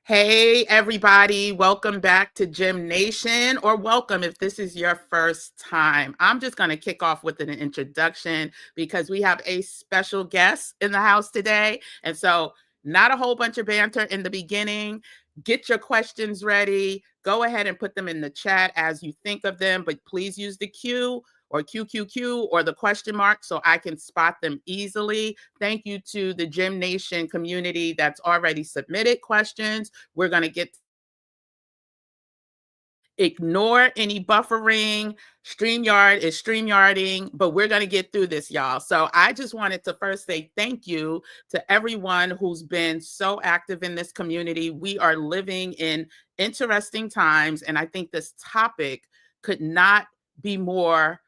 Hey, everybody. Welcome back to Gym Nation, or welcome if this is your first time. I'm just going to kick off with an introduction because we have a special guest in the house today. And so, not a whole bunch of banter in the beginning. Get your questions ready. Go ahead and put them in the chat as you think of them, but please use the Q or QQQ or the question mark so I can spot them easily. Thank you to the Gym Nation community that's already submitted questions. We're going to get ignore any buffering. StreamYard is StreamYarding, but we're going to get through this, y'all. So I just wanted to first say thank you to everyone who's been so active in this community. We are living in interesting times, and I think this topic could not be more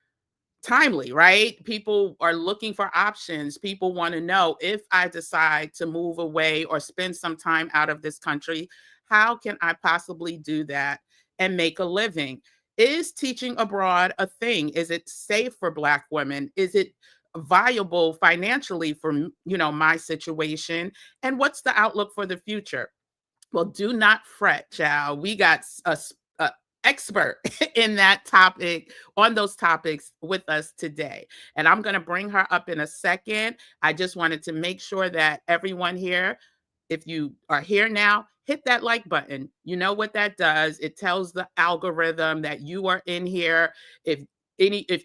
timely, right? People are looking for options. People want to know, if I decide to move away or spend some time out of this country, how can I possibly do that and make a living? Is teaching abroad a thing? Is it safe for Black women? Is it viable financially for, my situation? And what's the outlook for the future? Well, do not fret, child. We got a expert in that topic, on those topics with us today. And I'm going to bring her up in a second. I just wanted to make sure that everyone here, if you are here now, hit that like button. You know what that does. It tells the algorithm that you are in here. If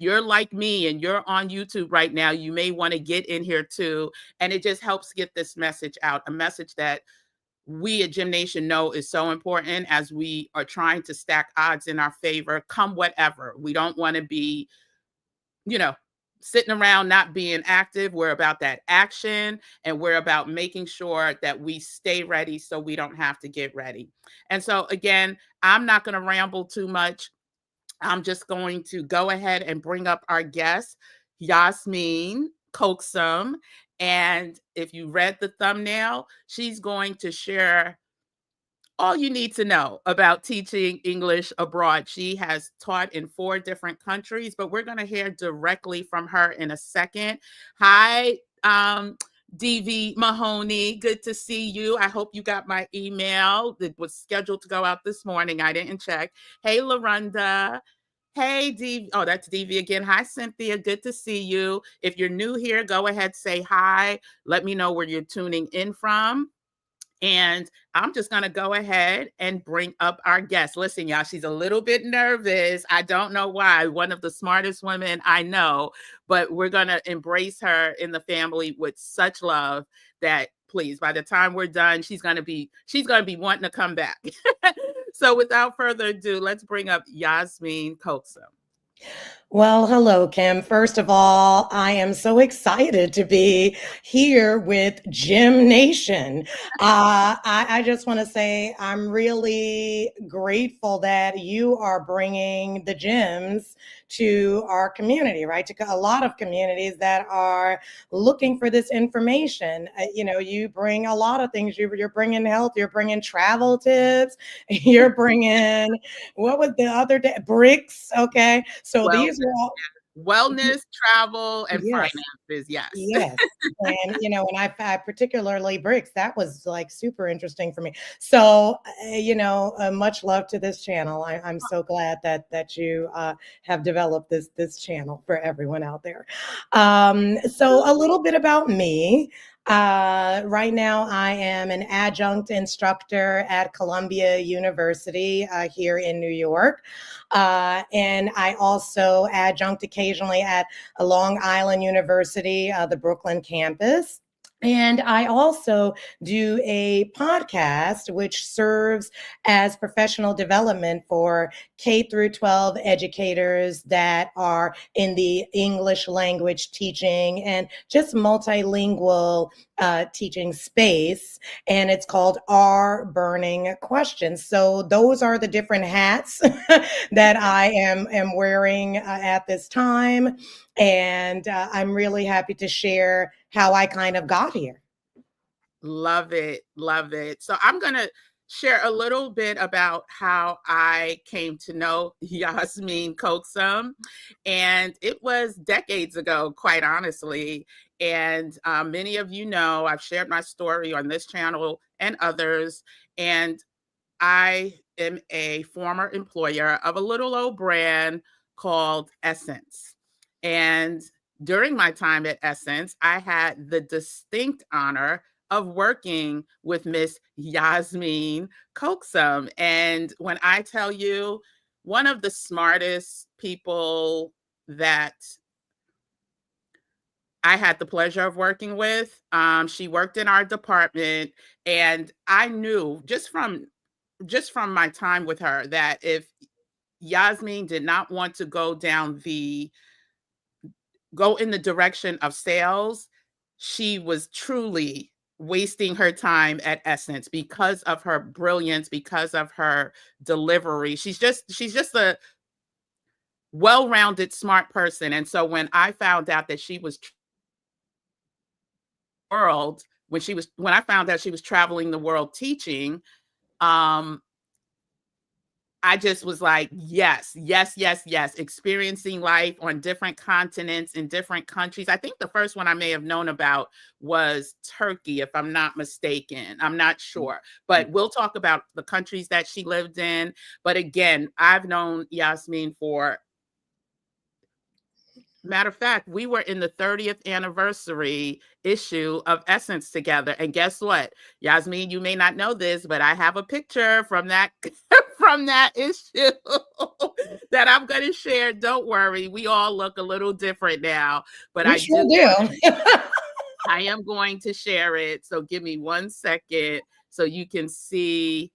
you're like me and you're on YouTube right now, you may want to get in here too. And it just helps get this message out, a message that we at Gym Nation know is so important as we are trying to stack odds in our favor, come whatever. We don't want to be, you know, sitting around not being active. We're about that action, and we're about making sure that we stay ready so we don't have to get ready. And so, again, I'm not going to ramble too much. I'm just going to go ahead and bring up our guest, Yasmeen Coaxum. And if you read the thumbnail, she's going to share all you need to know about teaching English abroad. She has taught in 4 different countries, but we're going to hear directly from her in a second. Hi, DV Mahoney. Good to see you. I hope you got my email. It was scheduled to go out this morning. I didn't check. Hey, LaRonda. Hey, DV. Oh, that's DV again. Hi, Cynthia. Good to see you. If you're new here, go ahead, say hi. Let me know where you're tuning in from. And I'm just going to go ahead and bring up our guest. Listen, y'all, she's a little bit nervous. I don't know why. One of the smartest women I know, but we're going to embrace her in the family with such love that, please, by the time we're done, she's going to be wanting to come back. So without further ado, let's bring up Yasmeen Coaxum. Well, hello, Kim. First of all, I am so excited to be here with Gym Nation. I just want to say I'm really grateful that you are bringing the gyms to our community, right? To a lot of communities that are looking for this information. You bring a lot of things. You're bringing health, you're bringing travel tips, you're bringing, what was the other day? Bricks, okay? So Well, these are all wellness, travel, and yes, finances. Yes. yes. And and I particularly bricks, that was like super interesting for me. So much love to this channel. I'm so glad that you have developed this channel for everyone out there. So a little bit about me. Right now, I am an adjunct instructor at Columbia University here in New York. And I also adjunct occasionally at Long Island University, the Brooklyn campus. And I also do a podcast which serves as professional development for K through 12 educators that are in the English language teaching and just multilingual teaching space. And it's called Our Burning Questions. So those are the different hats that I am wearing at this time. And I'm really happy to share how I kind of got here. Love it. Love it. So I'm going to share a little bit about how I came to know Yasmeen Coaxum. And it was decades ago, quite honestly. And many of you know, I've shared my story on this channel and others. And I am a former employer of a little old brand called Essence. And during my time at Essence, I had the distinct honor of working with Miss Yasmeen Coaxum. And when I tell you, one of the smartest people that I had the pleasure of working with. She worked in our department, and I knew just from my time with her that if Yasmeen did not want to go in the direction of sales, she was truly wasting her time at Essence because of her brilliance, because of her delivery. She's just a well-rounded, smart person. And so when I found out that she was world when I found out she was traveling the world teaching, um, I just was like, yes, yes, yes, yes, experiencing life on different continents in different countries. I think the first one I may have known about was Turkey, if I'm not mistaken. I'm not sure, but we'll talk about the countries that she lived in. But again, I've known Yasmeen for matter of fact, we were in the 30th anniversary issue of Essence together. And guess what? Yasmeen, you may not know this, but I have a picture from that from that issue that I'm going to share. Don't worry. We all look a little different now, but We sure do. I am going to share it. So give me 1 second so you can see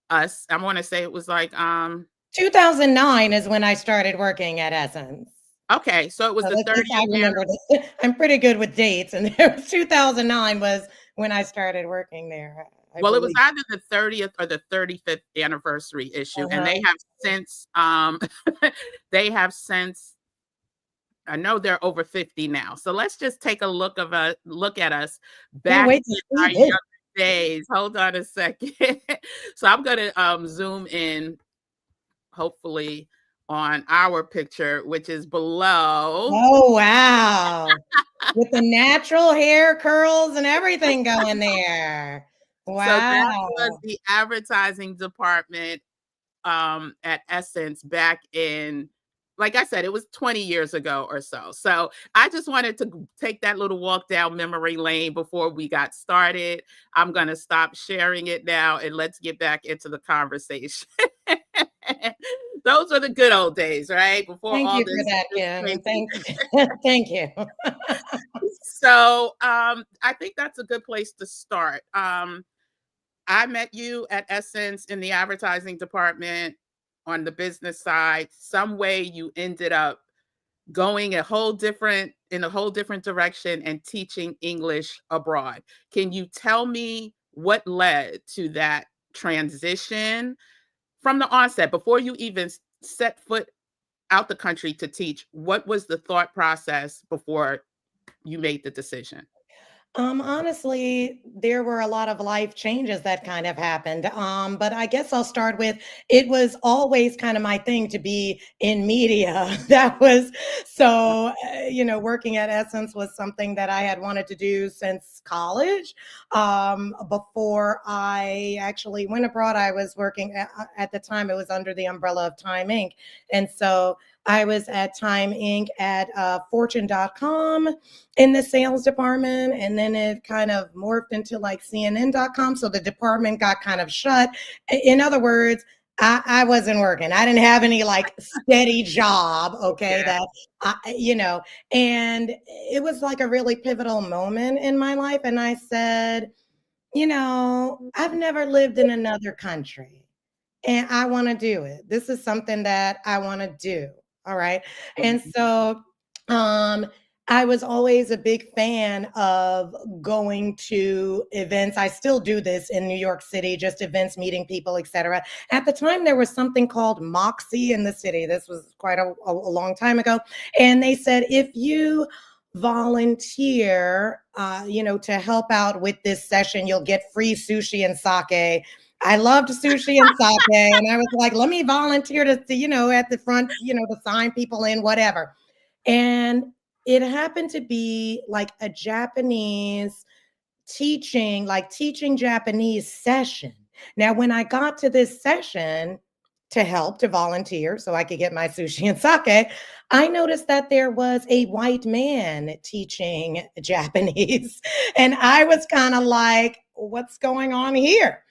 us. I want to say it was like 2009 is when I started working at Essence. Okay, so it was the 30th. I remember this. I'm pretty good with dates, and 2009 was when I started working there. Well, it was either the 30th or the 35th anniversary issue, and they have since they have since I know they're over 50 now. So let's just take a look at us back in our young days. Hold on a second. So I'm going to zoom in, hopefully, on our picture, which is below. Oh, wow. With the natural hair curls and everything going there. Wow. So that was the advertising department at Essence back in, like I said, it was 20 years ago or so. So I just wanted to take that little walk down memory lane before we got started. I'm going to stop sharing it now and let's get back into the conversation. Those were the good old days, right? Before Thank all you this. For that, Kim. Thank you. Thank you. So I think that's a good place to start. I met you at Essence in the advertising department on the business side. Some way you ended up going in a whole different direction and teaching English abroad. Can you tell me what led to that transition from the onset, before you even set foot out the country to teach? What was the thought process before you made the decision? Honestly, there were a lot of life changes that kind of happened. But I guess I'll start with, it was always kind of my thing to be in media. That was so, working at Essence was something that I had wanted to do since college. Before I actually went abroad, I was working at the time, it was under the umbrella of Time Inc. And so I was at Time Inc. at Fortune.com in the sales department, and then it kind of morphed into like CNN.com. So the department got kind of shut. In other words, I wasn't working. I didn't have any like steady job. Okay. Yeah. And it was like a really pivotal moment in my life. And I said, I've never lived in another country and I want to do it. This is something that I want to do. All right. And so, I was always a big fan of going to events. I still do this in New York City, just events, meeting people, etc. At the time, there was something called Moxie in the city. This was quite a long time ago. And they said, if you volunteer, to help out with this session, you'll get free sushi and sake. I loved sushi and sake, and I was like, let me volunteer to, at the front, to sign people in, whatever. And it happened to be like a Japanese teaching Japanese session. Now, when I got to this session to volunteer so I could get my sushi and sake, I noticed that there was a white man teaching Japanese. And I was kind of like, what's going on here?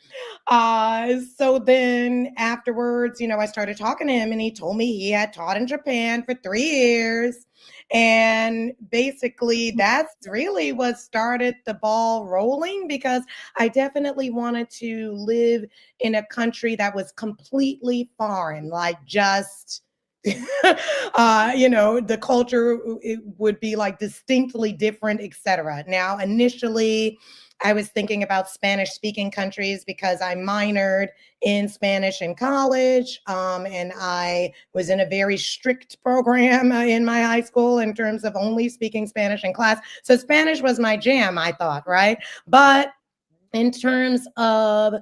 So then afterwards, I started talking to him and he told me he had taught in Japan for 3 years. And basically, that's really what started the ball rolling because I definitely wanted to live in a country that was completely foreign, like just the culture it would be like distinctly different, etc. Now, initially, I was thinking about Spanish speaking countries because I minored in Spanish in college. And I was in a very strict program in my high school in terms of only speaking Spanish in class. So Spanish was my jam, I thought, right? But in terms of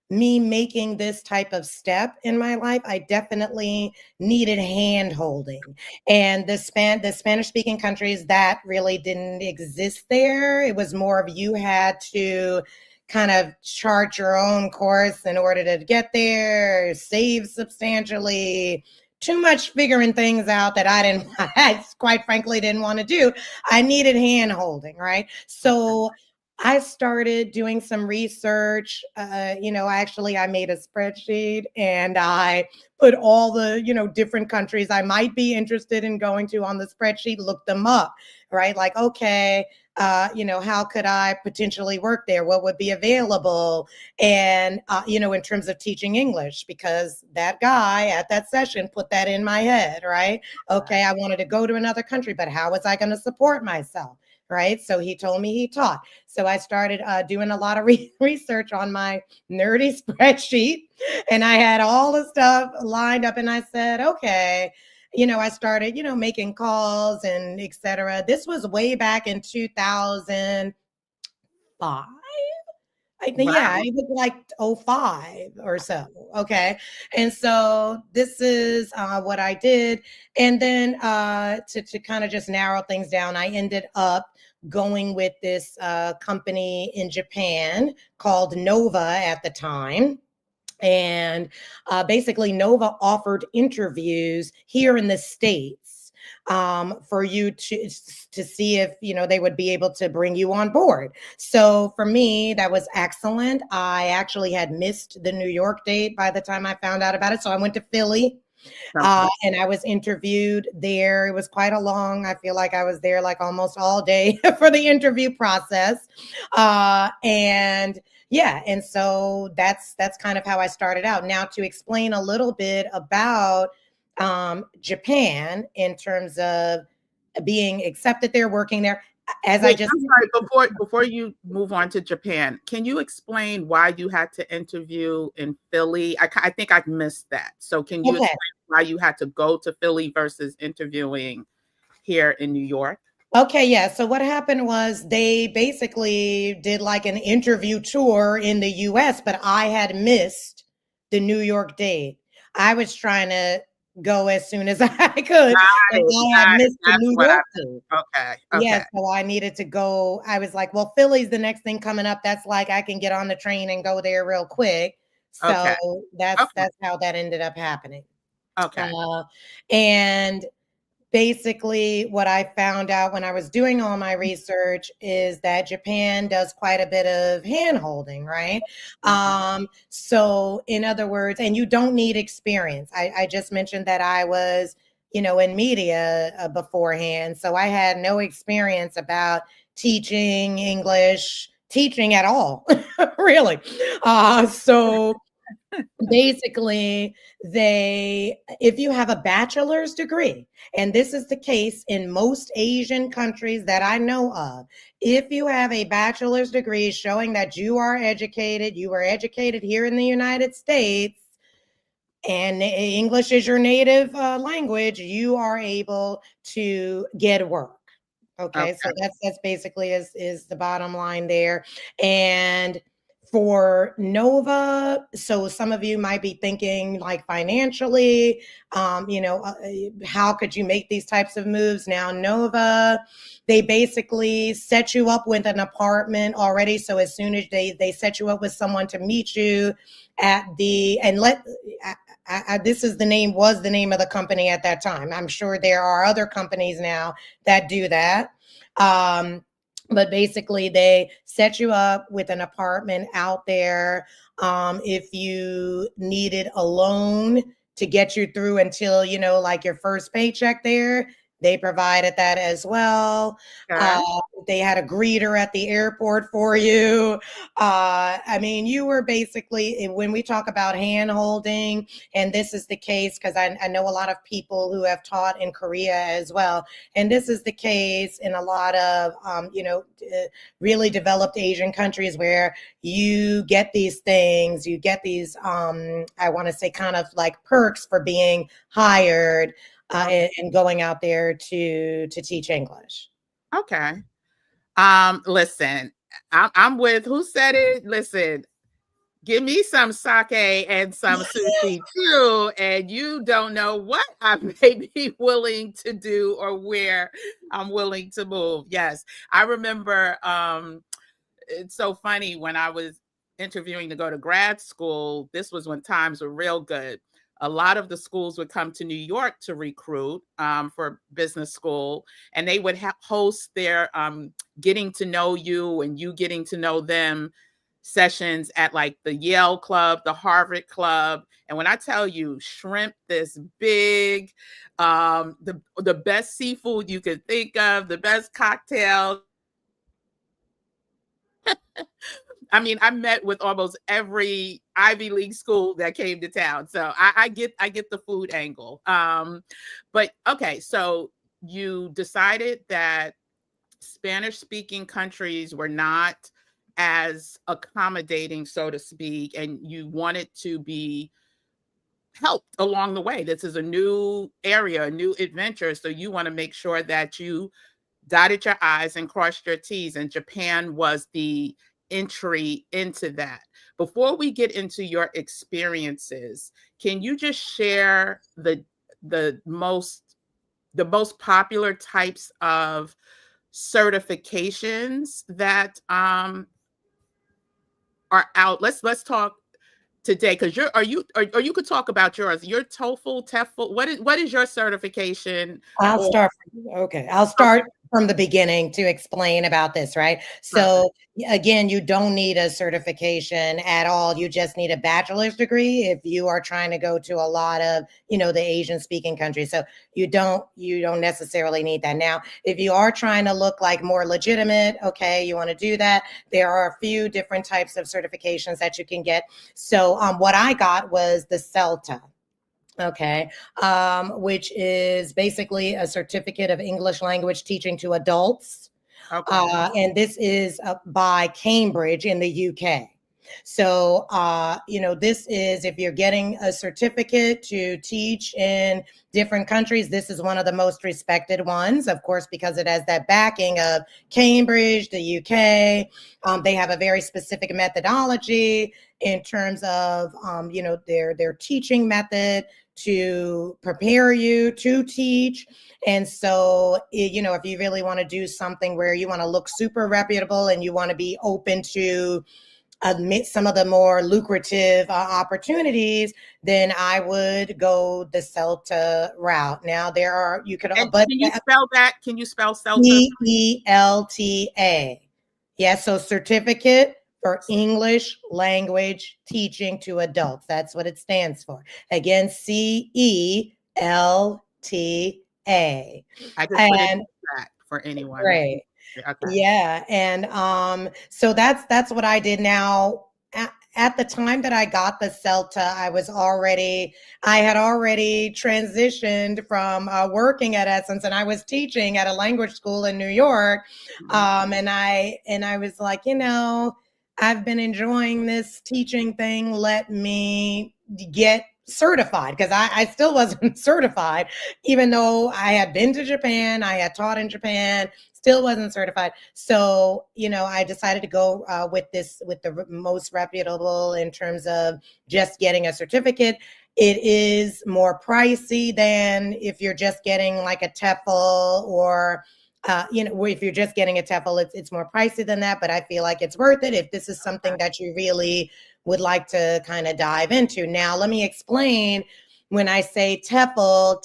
me making this type of step in my life, I definitely needed hand holding. And the Spanish speaking countries that really didn't exist there. It was more of you had to kind of chart your own course in order to get there, save substantially, too much figuring things out that I quite frankly didn't want to do. I needed hand holding, right? So I started doing some research. I made a spreadsheet and I put all the, different countries I might be interested in going to on the spreadsheet, look them up, right? Like, okay, how could I potentially work there? What would be available? And, in terms of teaching English, because that guy at that session put that in my head, right? Okay, I wanted to go to another country, but how was I going to support myself? Right. So he told me he taught. So I started doing a lot of research on my nerdy spreadsheet and I had all the stuff lined up and I said, okay, I started, making calls and etc. This was way back in 2005. I think, yeah, Wow. it was like '05 or so. Okay. And so this is what I did. And then to kind of just narrow things down, I ended up going with this company in Japan called Nova at the time. And basically, Nova offered interviews here in the States for you to see if they would be able to bring you on board. So for me, that was excellent. I actually had missed the New York date by the time I found out about it, so I went to Philly. Okay. And I was interviewed there. It was quite a long, I feel like I was there like almost all day for the interview process. And yeah, and so that's kind of how I started out. Now to explain a little bit about Japan in terms of being accepted there, working there. As I Wait, just I'm sorry. Before you move on to Japan, can you explain why you had to interview in Philly? I think I missed that. So can you Okay. explain why you had to go to Philly versus interviewing here in New York? Okay, yeah. So what happened was they basically did like an interview tour in the US, but I had missed the New York date. I was trying to go as soon as I could, Got and it. I had Got it. missed the That's New what York I date. meant. Okay. Yeah, Okay. so I needed to go. I was like, well, Philly's the next thing coming up. That's like I can get on the train and go there real quick. So Okay. that's Okay. how that ended up happening. Okay. Uh, and basically what I found out when I was doing all my research is that Japan does quite a bit of hand holding, right? Okay. So in other words, and you don't need experience. I just mentioned that I was, in media beforehand. So I had no experience about teaching English, teaching at all, really. So basically they if you have a bachelor's degree, and this is the case in most Asian countries that I know of, if you have a bachelor's degree showing that you were educated here in the United States and English is your native language, you are able to get work. Okay, so Okay. that's basically is the bottom line there. And For Nova, so some of you might be thinking like financially, how could you make these types of moves? Now, Nova, they basically set you up with an apartment already. So as soon as they set you up with someone to meet you at the, and this is was the name of the company at that time. I'm sure there are other companies now that do that. But basically they set you up with an apartment out there. If you needed a loan to get you through until, like your first paycheck there, they provided that as well. Okay. They had a greeter at the airport for you. I mean, you were basically, when we talk about hand holding, and this is the case because I know a lot of people who have taught in Korea as well. And this is the case in a lot of, really developed Asian countries where you get these things, you get these, I want to say kind of like perks for being hired and going out there to teach English. Okay. Listen, I'm with who said it. Listen, give me some sake and some sushi too, and you don't know what I may be willing to do or where I'm willing to move. Yes, I remember. It's so funny when I was interviewing to go to grad school. This was when times were real good. A lot of the schools would come to New York to recruit for business school, and they would host their getting to know you and you getting to know them sessions at like the Yale Club, the Harvard Club. And when I tell you shrimp this big, the best seafood you could think of, the best cocktails. I mean, I met with almost every Ivy League school that came to town. So I get the food angle. But okay, so you decided that Spanish speaking countries were not as accommodating, so to speak, and you wanted to be helped along the way. This is a new area, a new adventure. So you want to make sure that you dotted your I's and crossed your T's, and Japan was the entry into that. Before we get into your experiences, can you just share the most popular types of certifications that are out? Let's talk today, because or you could talk about yours. Your TOEFL, TEFL. What is your certification? I'll Or, start. I'll start from the beginning to explain about this, right? So again, you don't need a certification at all. You just need a bachelor's degree if you are trying to go to a lot of, the Asian speaking countries. So you don't necessarily need that. Now, if you are trying to look like more legitimate, okay, you want to do that. There are a few different types of certifications that you can get. So what I got was the CELTA. Okay, which is basically a certificate of English language teaching to adults. okay. And this is by Cambridge in the UK. So, this is, if you're getting a certificate to teach in different countries, this is one of the most respected ones, of course, because it has that backing of Cambridge, the UK. They have a very specific methodology in terms of, their teaching method to prepare you to teach. And so, if you really want to do something where you want to look super reputable and you want to be open to admit some of the more lucrative opportunities, then I would go the CELTA route. Now there are, but Can you spell that? Can you spell CELTA? CELTA. Yes, so certificate for English language teaching to adults. That's what it stands for. Again, CELTA. I just put it in chat for anyone. Right. Okay. Yeah. And so that's what I did. Now at the time that I got the CELTA, I had already transitioned from working at Essence, and I was teaching at a language school in New York. And I was like, I've been enjoying this teaching thing. Let me get certified, because I still wasn't certified, even though I had been to Japan, I had taught in Japan, still wasn't certified. So, I decided to go with the most reputable in terms of just getting a certificate. It is more pricey than if you're just getting like a TEFL, or if you're just getting a TEFL, it's more pricey than that, but I feel like it's worth it if this is something that you really would like to kind of dive into. Now, let me explain. When I say TEFL,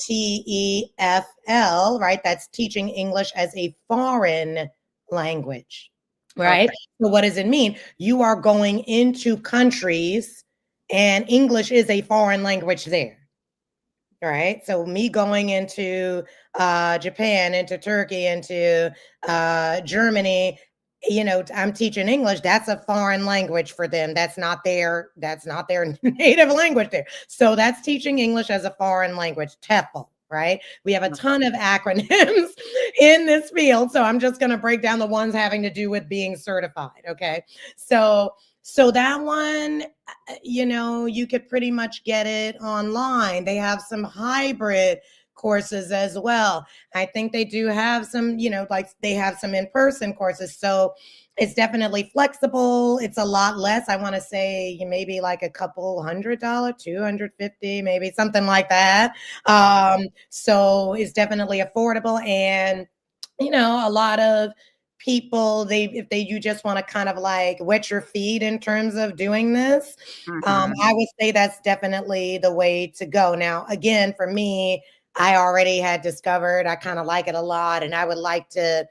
TEFL, right? That's teaching English as a foreign language, right? Okay. So what does it mean? You are going into countries and English is a foreign language there. Right. So me going into Japan, into Turkey, into Germany, I'm teaching English. That's a foreign language for them. That's not their native language there. So that's teaching English as a foreign language, TEFL. Right. We have a ton of acronyms in this field. So I'm just going to break down the ones having to do with being certified. Okay. So that one, you could pretty much get it online. They have some hybrid courses as well. I think they do have some, like they have some in-person courses. So it's definitely flexible. It's a lot less. I want to say maybe like a couple $100, 250, maybe something like that. So it's definitely affordable. And, a lot of people, you just want to kind of like wet your feet in terms of doing this, I would say that's definitely the way to go. Now, again, for me, I already had discovered I kind of like it a lot, and I would like to,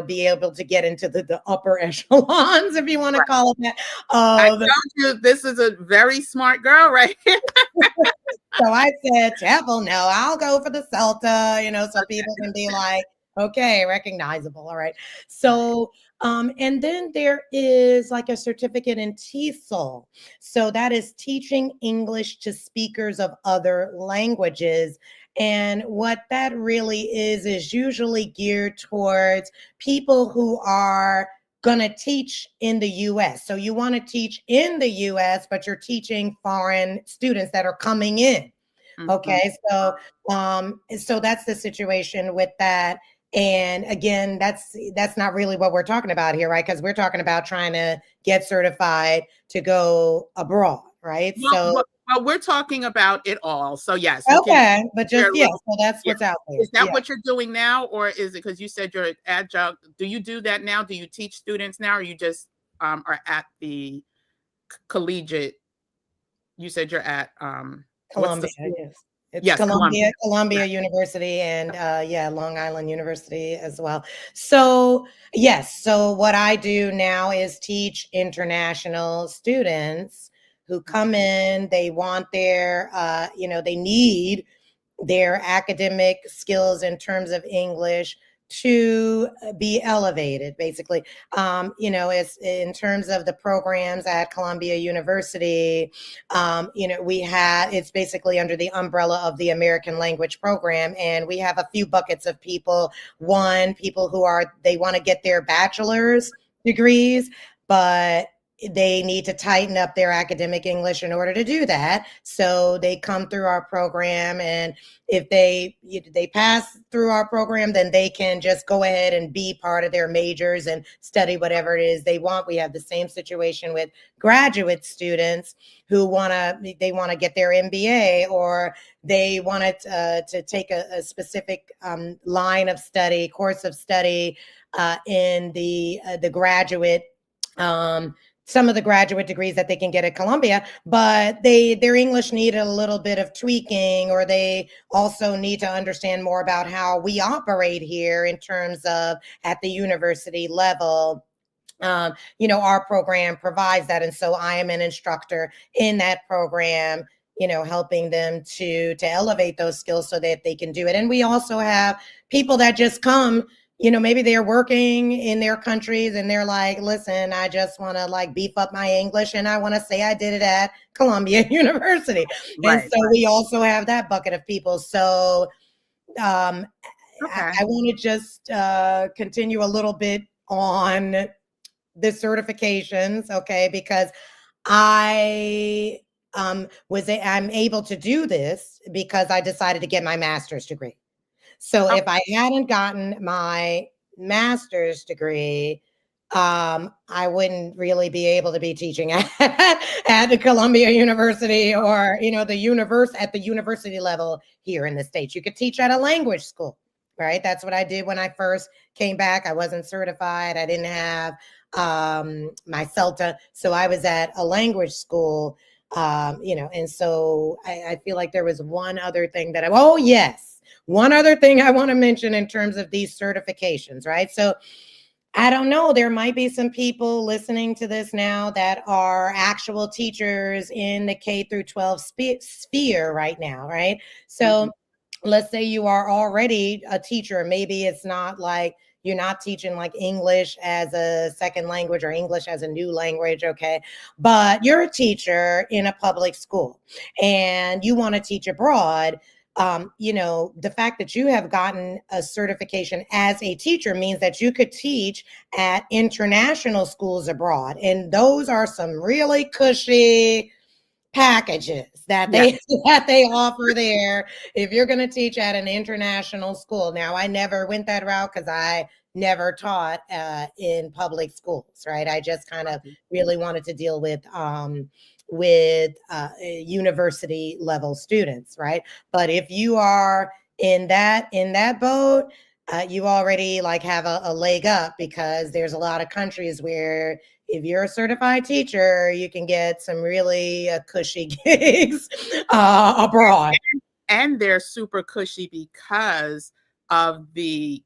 be able to get into the upper echelons, if you want to call it that. I told you this is a very smart girl, right here. So I said, TEFL, no, I'll go for the CELTA, so people can be like, okay, recognizable. All right. So, and then there is like a certificate in TESOL. So that is teaching English to speakers of other languages. And what that really is usually geared towards people who are going to teach in the US. So you want to teach in the US, but you're teaching foreign students that are coming in. Okay. So that's the situation with that. And again, that's not really what we're talking about here, right? Because we're talking about trying to get certified to go abroad, right? Well, we're talking about it all. So yes, okay, but just so that's what's out there. Is that what you're doing now, or is it because you said you're an adjunct? Do you do that now? Do you teach students now, or you just are at the collegiate? You said you're at Columbia, yes. It's Yes, Columbia University, and Long Island University as well. So yes, so what I do now is teach international students who come in. They want they need their academic skills in terms of English to be elevated, basically. It's in terms of the programs at Columbia University. It's basically under the umbrella of the American Language Program, and we have a few buckets of people. One, people who they want to get their bachelor's degrees, but they need to tighten up their academic English in order to do that. So they come through our program, and if they pass through our program, then they can just go ahead and be part of their majors and study whatever it is they want. We have the same situation with graduate students who want to get their MBA, or they wanted to take a specific line of study, course of study in the graduate. Some of the graduate degrees that they can get at Columbia, but their English needed a little bit of tweaking, or they also need to understand more about how we operate here in terms of at the university level. Our program provides that, and so I am an instructor in that program, helping them to elevate those skills so that they can do it. And we also have people that just come, maybe they're working in their countries and they're like, listen, I just want to like beef up my English, and I want to say I did it at Columbia University. And so we also have that bucket of people. So I want to just continue a little bit on the certifications, okay, because I I'm able to do this because I decided to get my master's degree. So Oh, if I hadn't gotten my master's degree, I wouldn't really be able to be teaching at Columbia University, or the universe at the university level here in the States. You could teach at a language school, right? That's what I did when I first came back. I wasn't certified. I didn't have my CELTA, so I was at a language school. And so I feel like there was one other thing that oh yes, one other thing I want to mention in terms of these certifications, right? So I don't know. There might be some people listening to this now that are actual teachers in the K through 12 sphere right now, right? mhm. So let's say you are already a teacher. Maybe it's not like you're not teaching like English as a second language or English as a new language, okay? But you're a teacher in a public school and you want to teach abroad. The fact that you have gotten a certification as a teacher means that you could teach at international schools abroad. And those are some really cushy packages that Yeah. they that they offer there if you're going to teach at an international school. Now, I never went that route because I never taught in public schools, right? I just kind of really wanted to deal with university level students, right? But if you are in that boat, you already like have a leg up, because there's a lot of countries where if you're a certified teacher, you can get some really cushy gigs abroad. And they're super cushy because of the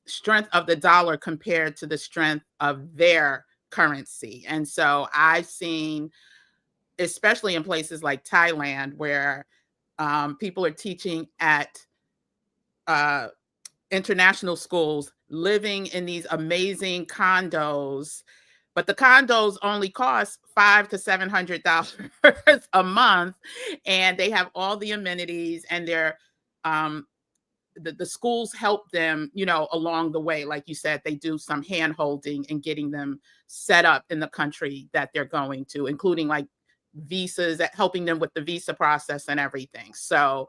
strength of the dollar compared to the strength of their currency. And so I've seen, especially in places like Thailand, where people are teaching at uh, international schools, living in these amazing condos, but the condos only cost $500 to $700 a month, and they have all the amenities, and they're um, the schools help them, along the way. Like you said, they do some hand holding and getting them set up in the country that they're going to, including like visas, helping them with the visa process and everything. So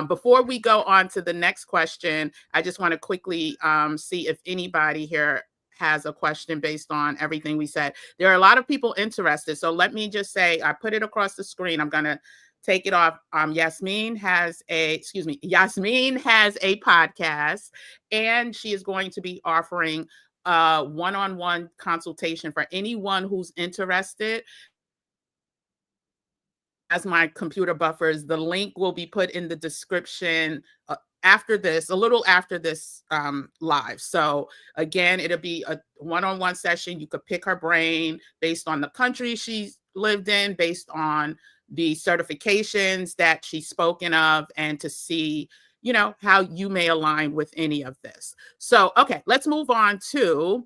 before we go on to the next question, I just want to quickly see if anybody here has a question based on everything we said. There are a lot of people interested. So let me just say, I put it across the screen. I'm going to take it off. Yasmeen has a podcast, and she is going to be offering a one-on-one consultation for anyone who's interested. As my computer buffers, the link will be put in the description after this, a little after this live. So again, it'll be a one-on-one session. You could pick her brain based on the country she's lived in, based on the certifications that she's spoken of, and to see, how you may align with any of this. So, okay, let's move on to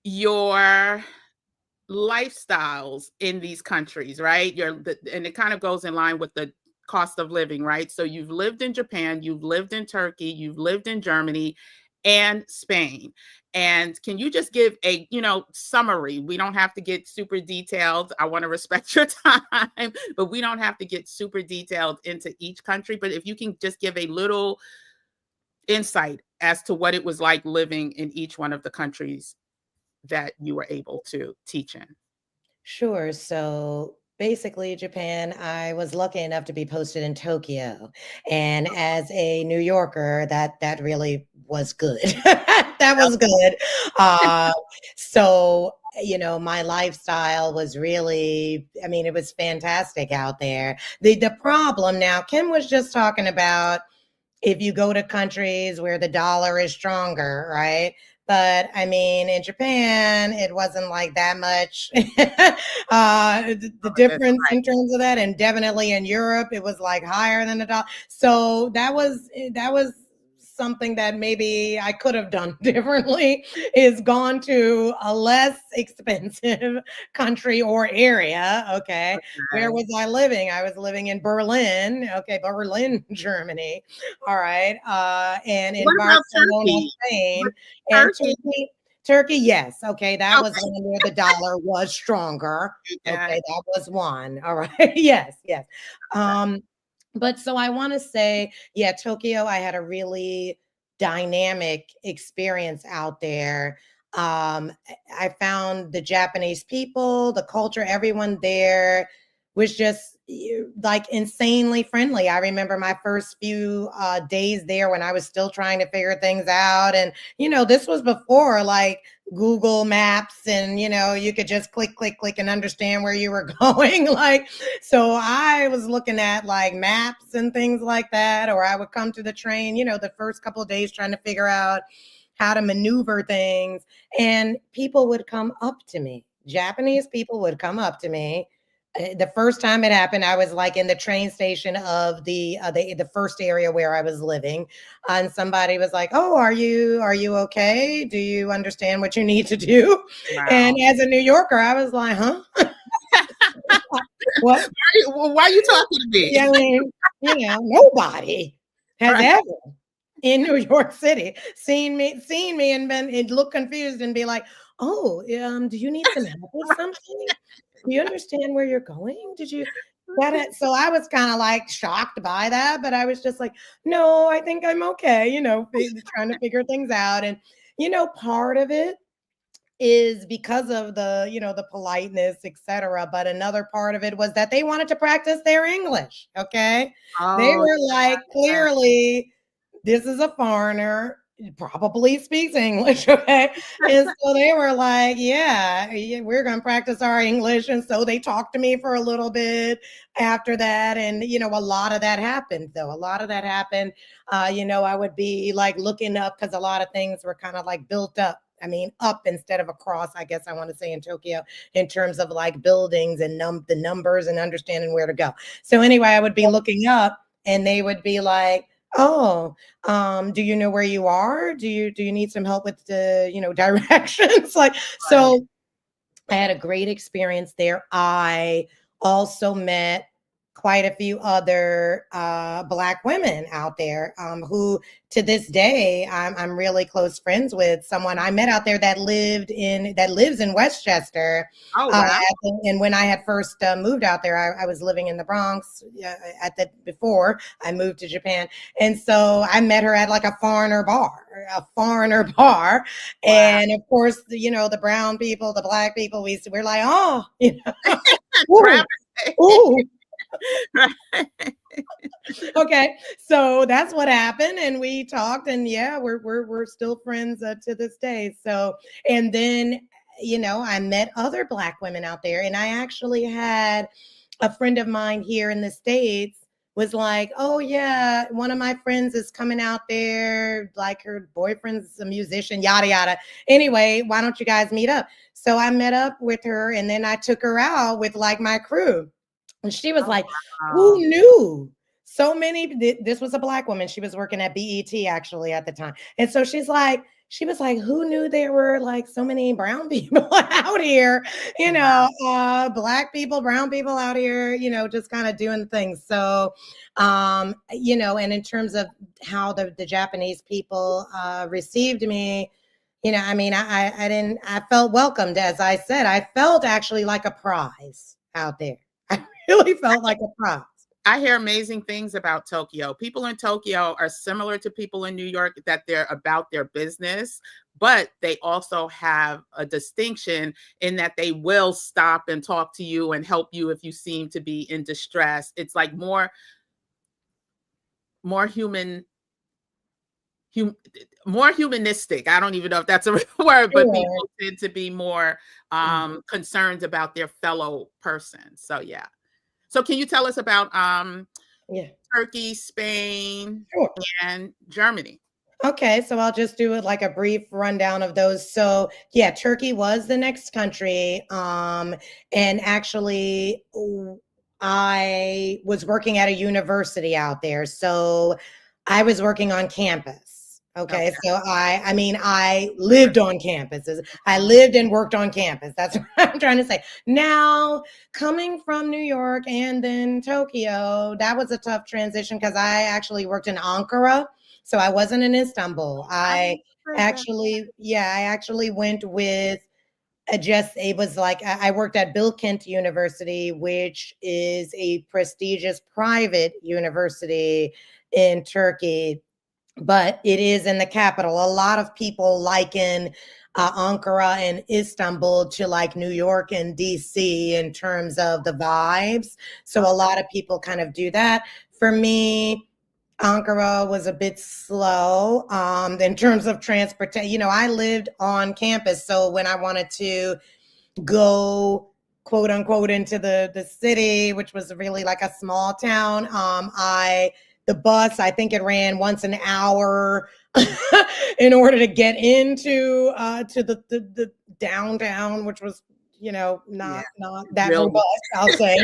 your lifestyles in these countries, right? And it kind of goes in line with the cost of living, right? So you've lived in Japan, you've lived in Turkey, you've lived in Germany and Spain. And can you just give a, summary? We don't have to get super detailed. I want to respect your time, but we don't have to get super detailed into each country. But if you can just give a little insight as to what it was like living in each one of the countries that you were able to teach in. Sure. So basically, Japan, I was lucky enough to be posted in Tokyo. And as a New Yorker, that really was good. That was good. Uh, so my lifestyle was really, I mean, it was fantastic out there. The problem now, Kim was just talking about if you go to countries where the dollar is stronger, right? But I mean, in Japan, it wasn't like that much. The difference in terms of that, and definitely in Europe, it was like higher than the dollar. So that was something that maybe I could have done differently, is gone to a less expensive country or area. Okay. Where was I living? I was living in Berlin. Okay. Berlin, Germany. All right. And in What about Barcelona, Turkey? Spain. What And Turkey? Turkey, yes. Okay, that was one where the dollar was stronger. Okay. Okay, that was one. All right. Yes, yes. Um, but so I want to say, yeah, Tokyo, I had a really dynamic experience out there. I found the Japanese people, the culture, everyone there was just like insanely friendly. I remember my first few days there when I was still trying to figure things out. And, this was before like Google Maps and, you could just click, click, click and understand where you were going. Like, so I was looking at like maps and things like that, or I would come to the train, the first couple of days trying to figure out how to maneuver things. And people would come up to me. Japanese people would come up to me. The first time it happened, I was like in the train station of the first area where I was living, and somebody was like, "Oh, are you okay? Do you understand what you need to do?" And Wow. as a New Yorker, I was like, "Huh? What?" Why are you talking to me? Yeah, I mean, nobody has Right. ever in New York City seen me and look confused and be like, "Oh, do you need some help with something? Do you understand where you're going? Did you get it?" So I was kind of like shocked by that, but I was just like, "No, I think I'm okay," trying to figure things out. And part of it is because of the politeness, etc. But another part of it was that they wanted to practice their English. Okay. They Oh, were like, yeah. clearly, this is a foreigner, probably speaks English. Okay. And so they were like, yeah, we're going to practice our English. And so they talked to me for a little bit after that. And, a lot of that happened, though. A lot of that happened. I would be like looking up because a lot of things were kind of like built up. I mean, up instead of across, I guess I want to say in Tokyo, in terms of like buildings and the numbers and understanding where to go. So anyway, I would be looking up and they would be like, "Oh, do you know where you are? Do you need some help with the, directions?" Like, Right. so I had a great experience there. I also met quite a few other Black women out there who, to this day, I'm really close friends with. Someone I met out there that lives in Westchester. Oh, Uh, wow. and when I had first moved out there, I was living in the Bronx before I moved to Japan, and so I met her at like a foreigner bar, Wow. and of course, the brown people, the Black people, we're like, "Oh, Travel. ooh, ooh." Right. Okay, so that's what happened, and we talked, and yeah, we're still friends to this day. So, and then I met other Black women out there, and I actually had a friend of mine here in the States was like, "Oh yeah, one of my friends is coming out there, like her boyfriend's a musician, yada yada. Anyway, why don't you guys meet up?" So I met up with her, and then I took her out with like my crew. And she was Oh, like, "Who wow. knew? So many." This was a Black woman. She was working at BET actually at the time. And so she was like, "Who knew there were like so many brown people out here? Black people, brown people out here, just kind of doing things." So, and in terms of how the Japanese people received me, I mean, I didn't, I felt welcomed. As I said, I felt actually like a prize out there. I really felt like a prize. I hear amazing things about Tokyo. People in Tokyo are similar to people in New York, that they're about their business, but they also have a distinction in that they will stop and talk to you and help you if you seem to be in distress. It's like more human, hum, more humanistic. I don't even know if that's a real word, but Sure. people tend to be more Mm. concerned about their fellow person. So yeah. So can you tell us about Yeah, Turkey, Spain, sure. and Germany? Okay, so I'll just do it like a brief rundown of those. So, yeah, Turkey was the next country. And actually, I was working at a university out there. So, I was working on campus. Okay, Okay. so I mean, I lived on campuses. I lived and worked on campus. That's what I'm trying to say. Now, coming from New York and then Tokyo, that was a tough transition because I actually worked in Ankara, so I wasn't in Istanbul. I I actually went with it was like I worked at Bilkent University, which is a prestigious private university in Turkey, but it is in the capital. A lot of people liken Ankara and Istanbul to like New York and DC in terms of the vibes. So a lot of people kind of do that. For me, Ankara was a bit slow in terms of transportation. You know, I lived on campus, so when I wanted to go quote unquote into the city, which was really like a small town, the bus, I think it ran once an hour in order to get into to the downtown, which was, you know, not that Real. robust, I'll say.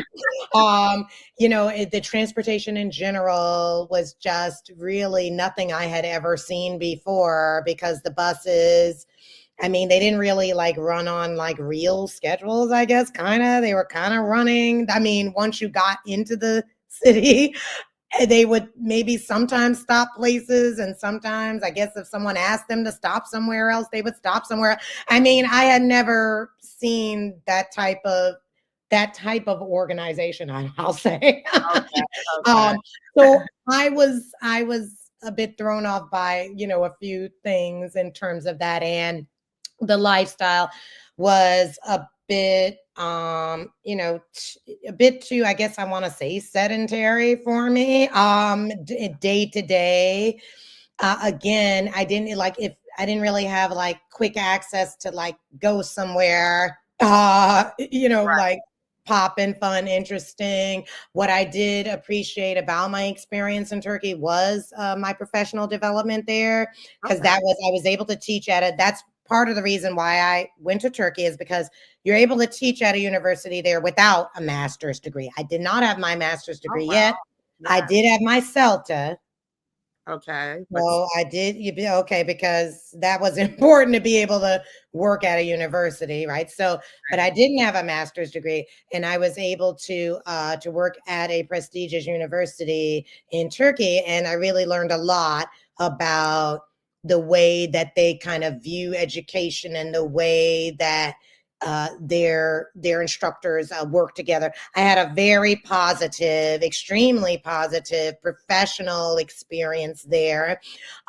You know, the transportation in general was just really nothing I had ever seen before, because the buses, I mean, they didn't really like run on like real schedules, I guess, kind of. They were kind of running. I mean, once you got into the city, they would maybe sometimes stop places, and sometimes I guess if someone asked them to stop somewhere else, they would stop somewhere. I mean, I had never seen that type of organization, I'll say. Okay, okay. So I was a bit thrown off by, you know, a few things in terms of that, and the lifestyle was a bit you know, a bit too, I guess I want to say, sedentary for me, day to day. Again, I didn't like, if I didn't really have like quick access to like go somewhere, you know, Right. like poppin', fun, interesting. What I did appreciate about my experience in Turkey was my professional development there, because Okay. I was able to teach at it. That's part of the reason why I went to Turkey, is because you're able to teach at a university there without a master's degree. I did not have my master's Oh, degree wow. yet. I Yeah. did have my CELTA. Okay. But Well, I did. You be okay, because that was important to be able to work at a university, right? So, but I didn't have a master's degree, and I was able to work at a prestigious university in Turkey, and I really learned a lot about the way that they kind of view education, and the way that their instructors work together. I had a very positive, extremely positive professional experience there,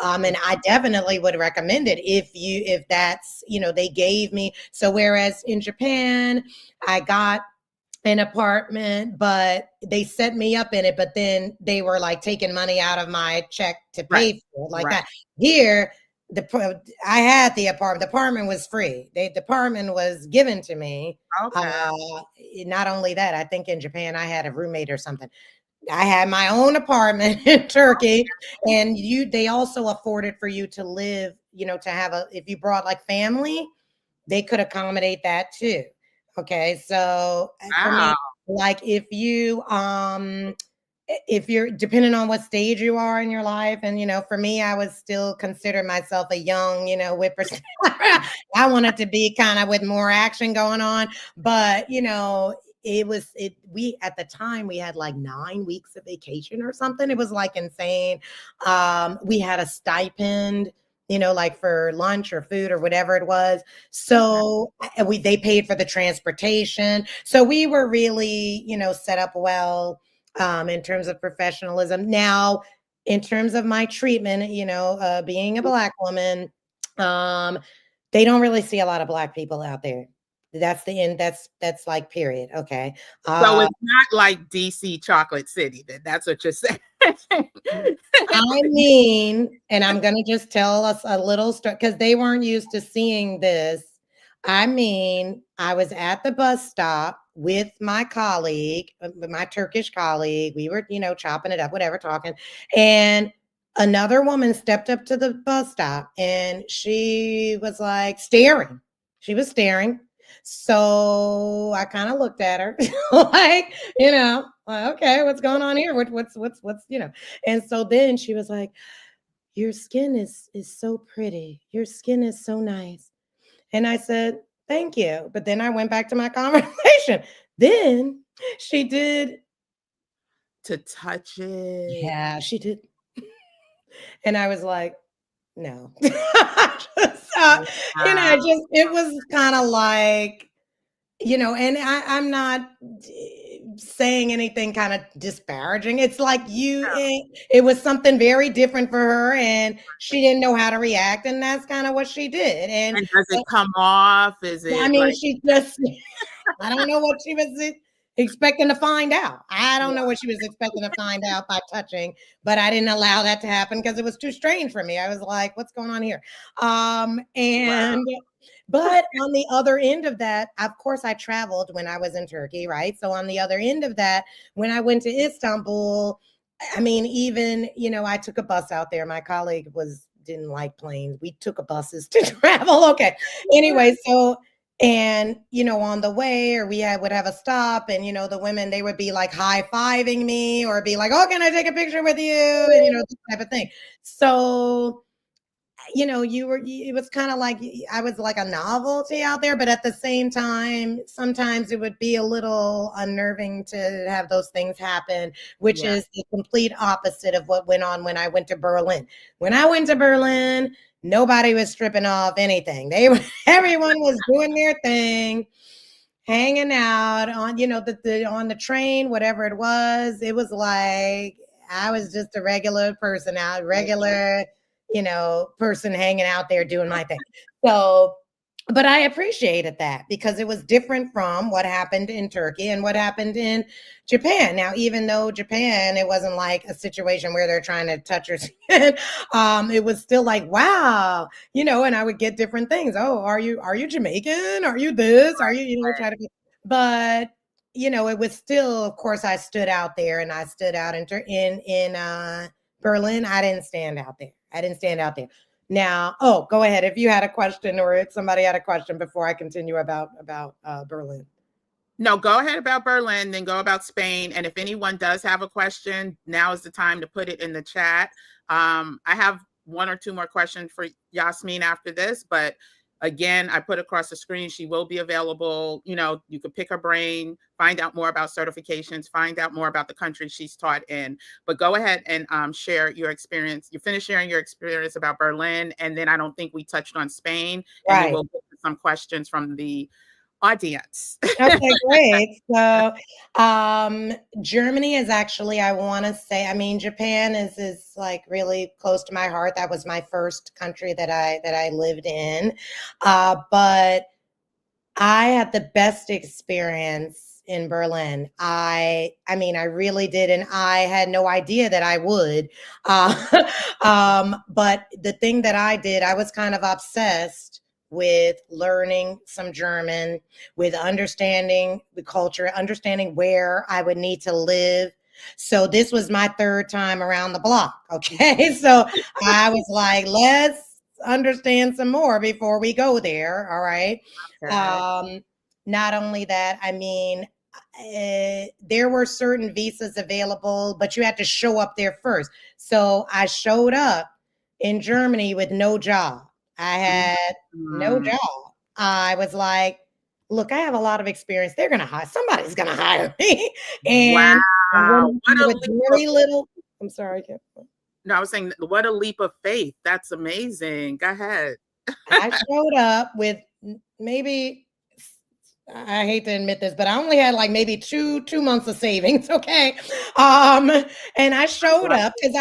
and I definitely would recommend it if that's, you know, they gave me. So whereas in Japan, I got an apartment, but they set me up in it, but then they were like taking money out of my check to right. pay for it, like Right. that. Here, I had the apartment. The apartment was free. The apartment was given to me. Okay. Not only that, I think in Japan I had a roommate or something. I had my own apartment in Turkey, and they also afforded for you to live, you know, to have if you brought like family, they could accommodate that too. Okay, so for me, Wow. like if you're, depending on what stage you are in your life, and you know, for me, I was still consider myself a young, you know, whippersnapper. I wanted to be kind of with more action going on, but you know, we at the time we had like 9 weeks of vacation or something. It was like insane. We had a stipend, you know, like for lunch or food or whatever it was. Okay. So they paid for the transportation. So we were really, you know, set up well in terms of professionalism. Now, in terms of my treatment, you know, being a Black woman, um, they don't really see a lot of Black people out there. That's the end. That's like period. Okay. So Uh, it's not like DC Chocolate City, then that's what you're saying. I mean, and I'm gonna just tell us a little story, because they weren't used to seeing this. I mean, I was at the bus stop with my colleague, with my Turkish colleague. We were, you know, chopping it up, whatever, talking. And another woman stepped up to the bus stop, and she was like staring. She was staring. So I kind of looked at her like, you know, like, okay, what's going on here? What's, you know? And so then she was like, "Your skin is so pretty. Your skin is so nice." And I said, "Thank you." But then I went back to my conversation. Then she did, To touch it. yeah, she did. And I was like, No. It was kind of like, and I'm not saying anything kind of disparaging. It's like it was something very different for her, and she didn't know how to react, and that's kind of what she did. And does it come off? Is I it mean, like she just, I don't know what she was expecting to find out. I don't know what she was expecting to find out by touching, but I didn't allow that to happen because it was too strange for me. I was like, what's going on here? And but on the other end of that, of course, I traveled when I was in Turkey, right? So on the other end of that, when I went to Istanbul, I mean, even, I took a bus out there. My colleague didn't like planes. We took a buses to travel. Okay. Anyway, so and on the way, or would have a stop, and the women, they would be like high-fiving me or be like, oh, can I take a picture with you? And this type of thing. So it was kind of like I was like a novelty out there, but at the same time, sometimes it would be a little unnerving to have those things happen, which is the complete opposite of what went on when I went to Berlin. When I went to Berlin, nobody was stripping off anything. Everyone was doing their thing, hanging out on, on the train, whatever it was. It was like I was just a regular person person hanging out there doing my thing. So, but I appreciated that because it was different from what happened in Turkey and what happened in Japan. Now, even though Japan, it wasn't like a situation where they're trying to touch your skin. It was still like, wow, and I would get different things. Oh, are you Jamaican? Are you this? Are you, try to be, but it was still, of course, I stood out there, and I stood out in Berlin. I didn't stand out there. Now, go ahead. If you had a question, or if somebody had a question before I continue about Berlin. No, go ahead about Berlin, then go about Spain. And if anyone does have a question, now is the time to put it in the chat. I have one or two more questions for Yasmeen after this, but again, I put across the screen, she will be available. You could pick her brain, find out more about certifications, find out more about the country she's taught in. But go ahead and share your experience. You finish sharing your experience about Berlin, and then I don't think we touched on Spain. And then we'll get to some questions from the audience. Okay, great. So Germany is actually, I want to say, I mean, Japan is like really close to my heart. That was my first country that I lived in. But I had the best experience in Berlin. I mean, I really did, and I had no idea that I would. But the thing that I did, I was kind of obsessed with learning some German, with understanding the culture, understanding where I would need to live. So this was my third time around the block. Okay. So I was like, let's understand some more before we go there. All right. Okay. Not only that, I mean, there were certain visas available, but you had to show up there first. So I showed up in Germany with no job. I had no job. I was like, look, I have a lot of experience. They're going to hire, somebody's going to hire me. And wow. with very little, I'm sorry. No, I was saying, what a leap of faith. That's amazing. Go ahead. I showed up with maybe, I hate to admit this, but I only had like maybe two months of savings. Okay. And I showed up because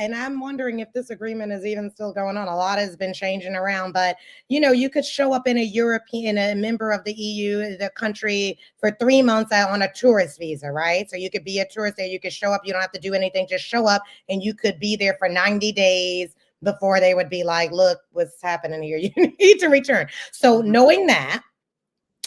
and I'm wondering if this agreement is even still going on. A lot has been changing around, but you could show up in a member of the EU, the country, for 3 months on a tourist visa, right? So you could be a tourist there. You could show up. You don't have to do anything. Just show up, and you could be there for 90 days before they would be like, look, what's happening here? You need to return. So knowing that,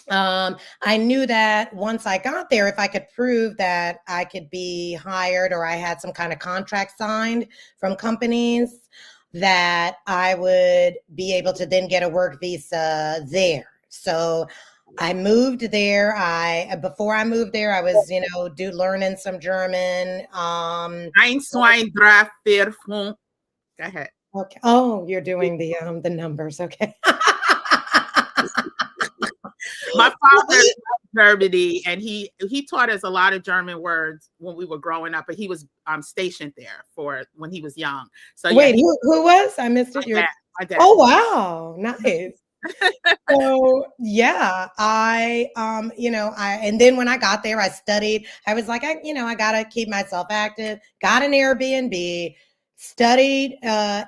I knew that once I got there, if I could prove that I could be hired or I had some kind of contract signed from companies, that I would be able to then get a work visa there. So I moved there. Before I moved there, I was, learning some German. Ein, zwei, drei, vier, fünf. Go ahead. Okay. Oh, you're doing the numbers. Okay. My father loved Germany, and he taught us a lot of German words when we were growing up, but he was stationed there for when he was young. So yeah, Wait, who was? I missed it. my dad. Oh wow, nice. So yeah, and then when I got there, I studied. I was like, I gotta keep myself active. Got an Airbnb, studied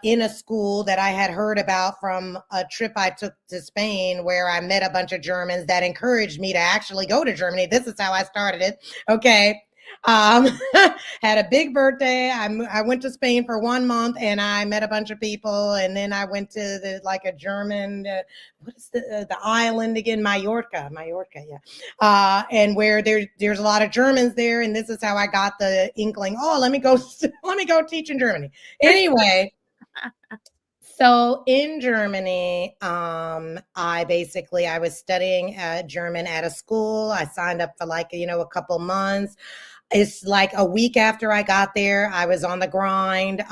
in a school that I had heard about from a trip I took to Spain, where I met a bunch of Germans that encouraged me to actually go to Germany. This is how I started it. Okay. Um, had a big birthday. I went to Spain for 1 month, and I met a bunch of people, and then I went to a German, what is the island again? Mallorca, yeah. And where there's a lot of Germans there, and this is how I got the inkling. Oh, let me go teach in Germany. Anyway. So in Germany, I was studying German at a school. I signed up for a couple months. It's like a week after I got there, I was on the grind,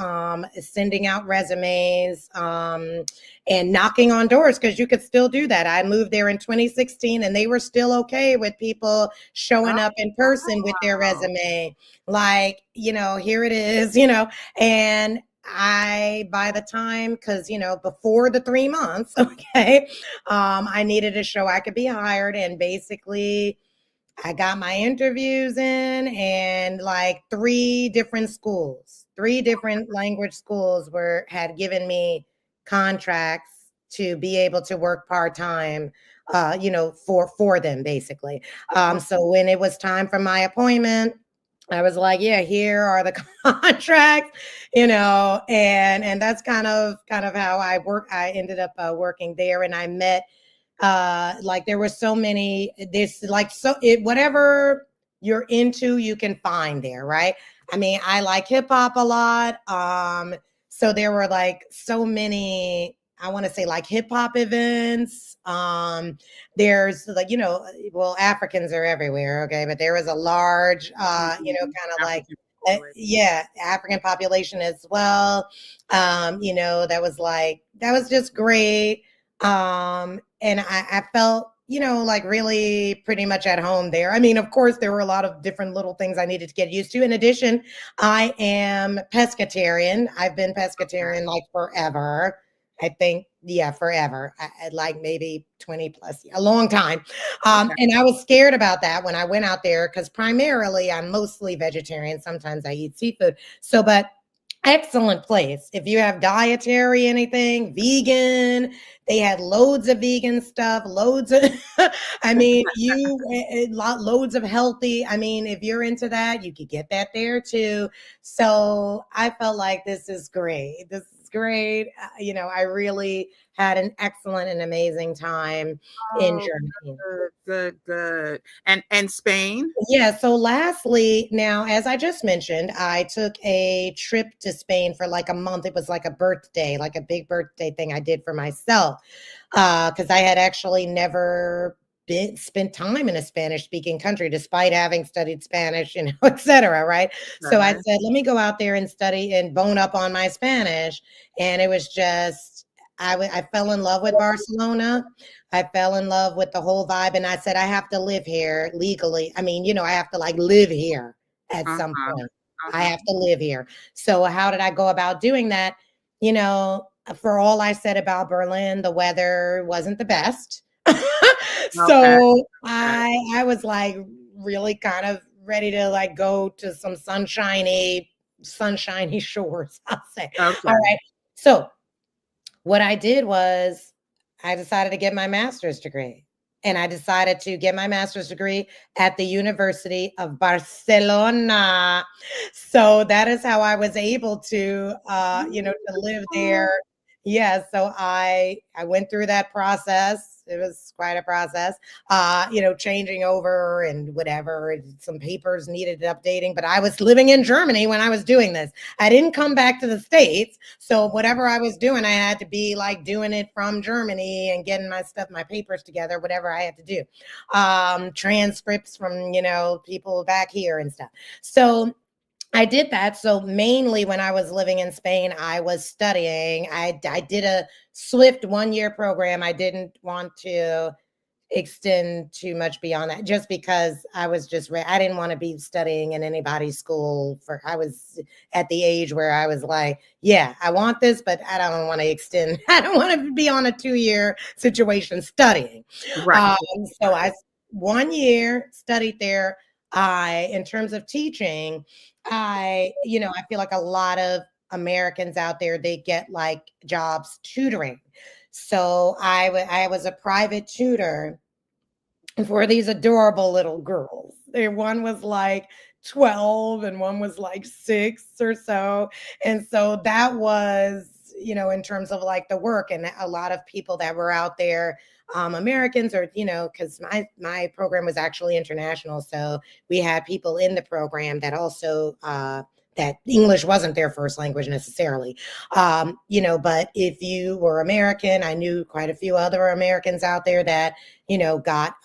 sending out resumes, and knocking on doors, because you could still do that. I moved there in 2016, and they were still okay with people showing up in person with their resume. Here it is, and by the time, because before the 3 months, okay, I needed to show I could be hired, and basically I got my interviews in, and 3 different language schools had given me contracts to be able to work part-time, for them basically. So when it was time for my appointment, I was like, yeah, here are the contracts, and that's kind of how I work. I ended up working there, and I met there were so many, whatever you're into, you can find there, right? I mean, I like hip hop a lot. So there were so many, I want to say hip hop events. There's well, Africans are everywhere, okay, but there was a large yeah, African population as well. That was just great. And I felt, really pretty much at home there. I mean, of course, there were a lot of different little things I needed to get used to. In addition, I am pescatarian. I've been pescatarian forever. I think, yeah, forever. Maybe 20 plus, a long time. And I was scared about that when I went out there, because primarily I'm mostly vegetarian. Sometimes I eat seafood. But excellent place. If you have dietary, anything, vegan, they had loads of vegan stuff, loads of, I mean, loads of healthy. I mean, if you're into that, you could get that there too. So I felt like this is great. This is great. I really had an excellent and amazing time in Germany. Good. And Spain? Yeah. So lastly, now, as I just mentioned, I took a trip to Spain for a month. It was like a birthday, like a big birthday thing I did for myself. Because I had actually never spent time in a Spanish speaking country, despite having studied Spanish, et cetera. Right. So I said, let me go out there and study and bone up on my Spanish. And it was just, I fell in love with Barcelona. I fell in love with the whole vibe. And I said, I have to live here legally. I mean, I have to live here at some point. I have to live here. So how did I go about doing that? For all I said about Berlin, the weather wasn't the best. So I was really kind of ready to go to some sunshiny shores, I'll say. All right. So what I did was I decided to get my master's degree. And I decided to get my master's degree at the University of Barcelona. So that is how I was able to, to live there. Yeah. So I went through that process. It was quite a process, changing over and whatever. Some papers needed updating, but I was living in Germany when I was doing this. I didn't come back to the States. So whatever I was doing, I had to be doing it from Germany and getting my papers together, whatever I had to do. Transcripts from, people back here and stuff. So I did that. So mainly when I was living in Spain, I was studying. I did a Swift 1-year program. I didn't want to extend too much beyond that, just because I was just I didn't want to be studying in anybody's school. I was at the age where I was like, yeah, I want this, but I don't want to extend. I don't want to be on a 2-year situation studying. Right. So I 1 year studied there. In terms of teaching, I feel like a lot of Americans out there, they get like jobs tutoring. So I was a private tutor for these adorable little girls. One was like 12 and one was like 6 or so. And so that was, in terms of like the work, and a lot of people that were out there, Americans, or, because my program was actually international. So we had people in the program that also, that English wasn't their first language necessarily. But if you were American, I knew quite a few other Americans out there that, got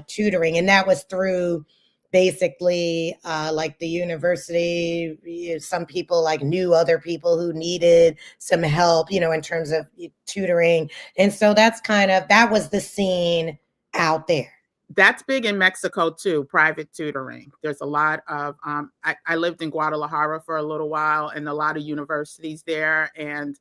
tutoring, and that was through basically like the university. Some people like knew other people who needed some help, in terms of tutoring. And so that was the scene out there. That's big in Mexico too, private tutoring. There's a lot of, I lived in Guadalajara for a little while, and a lot of universities there. And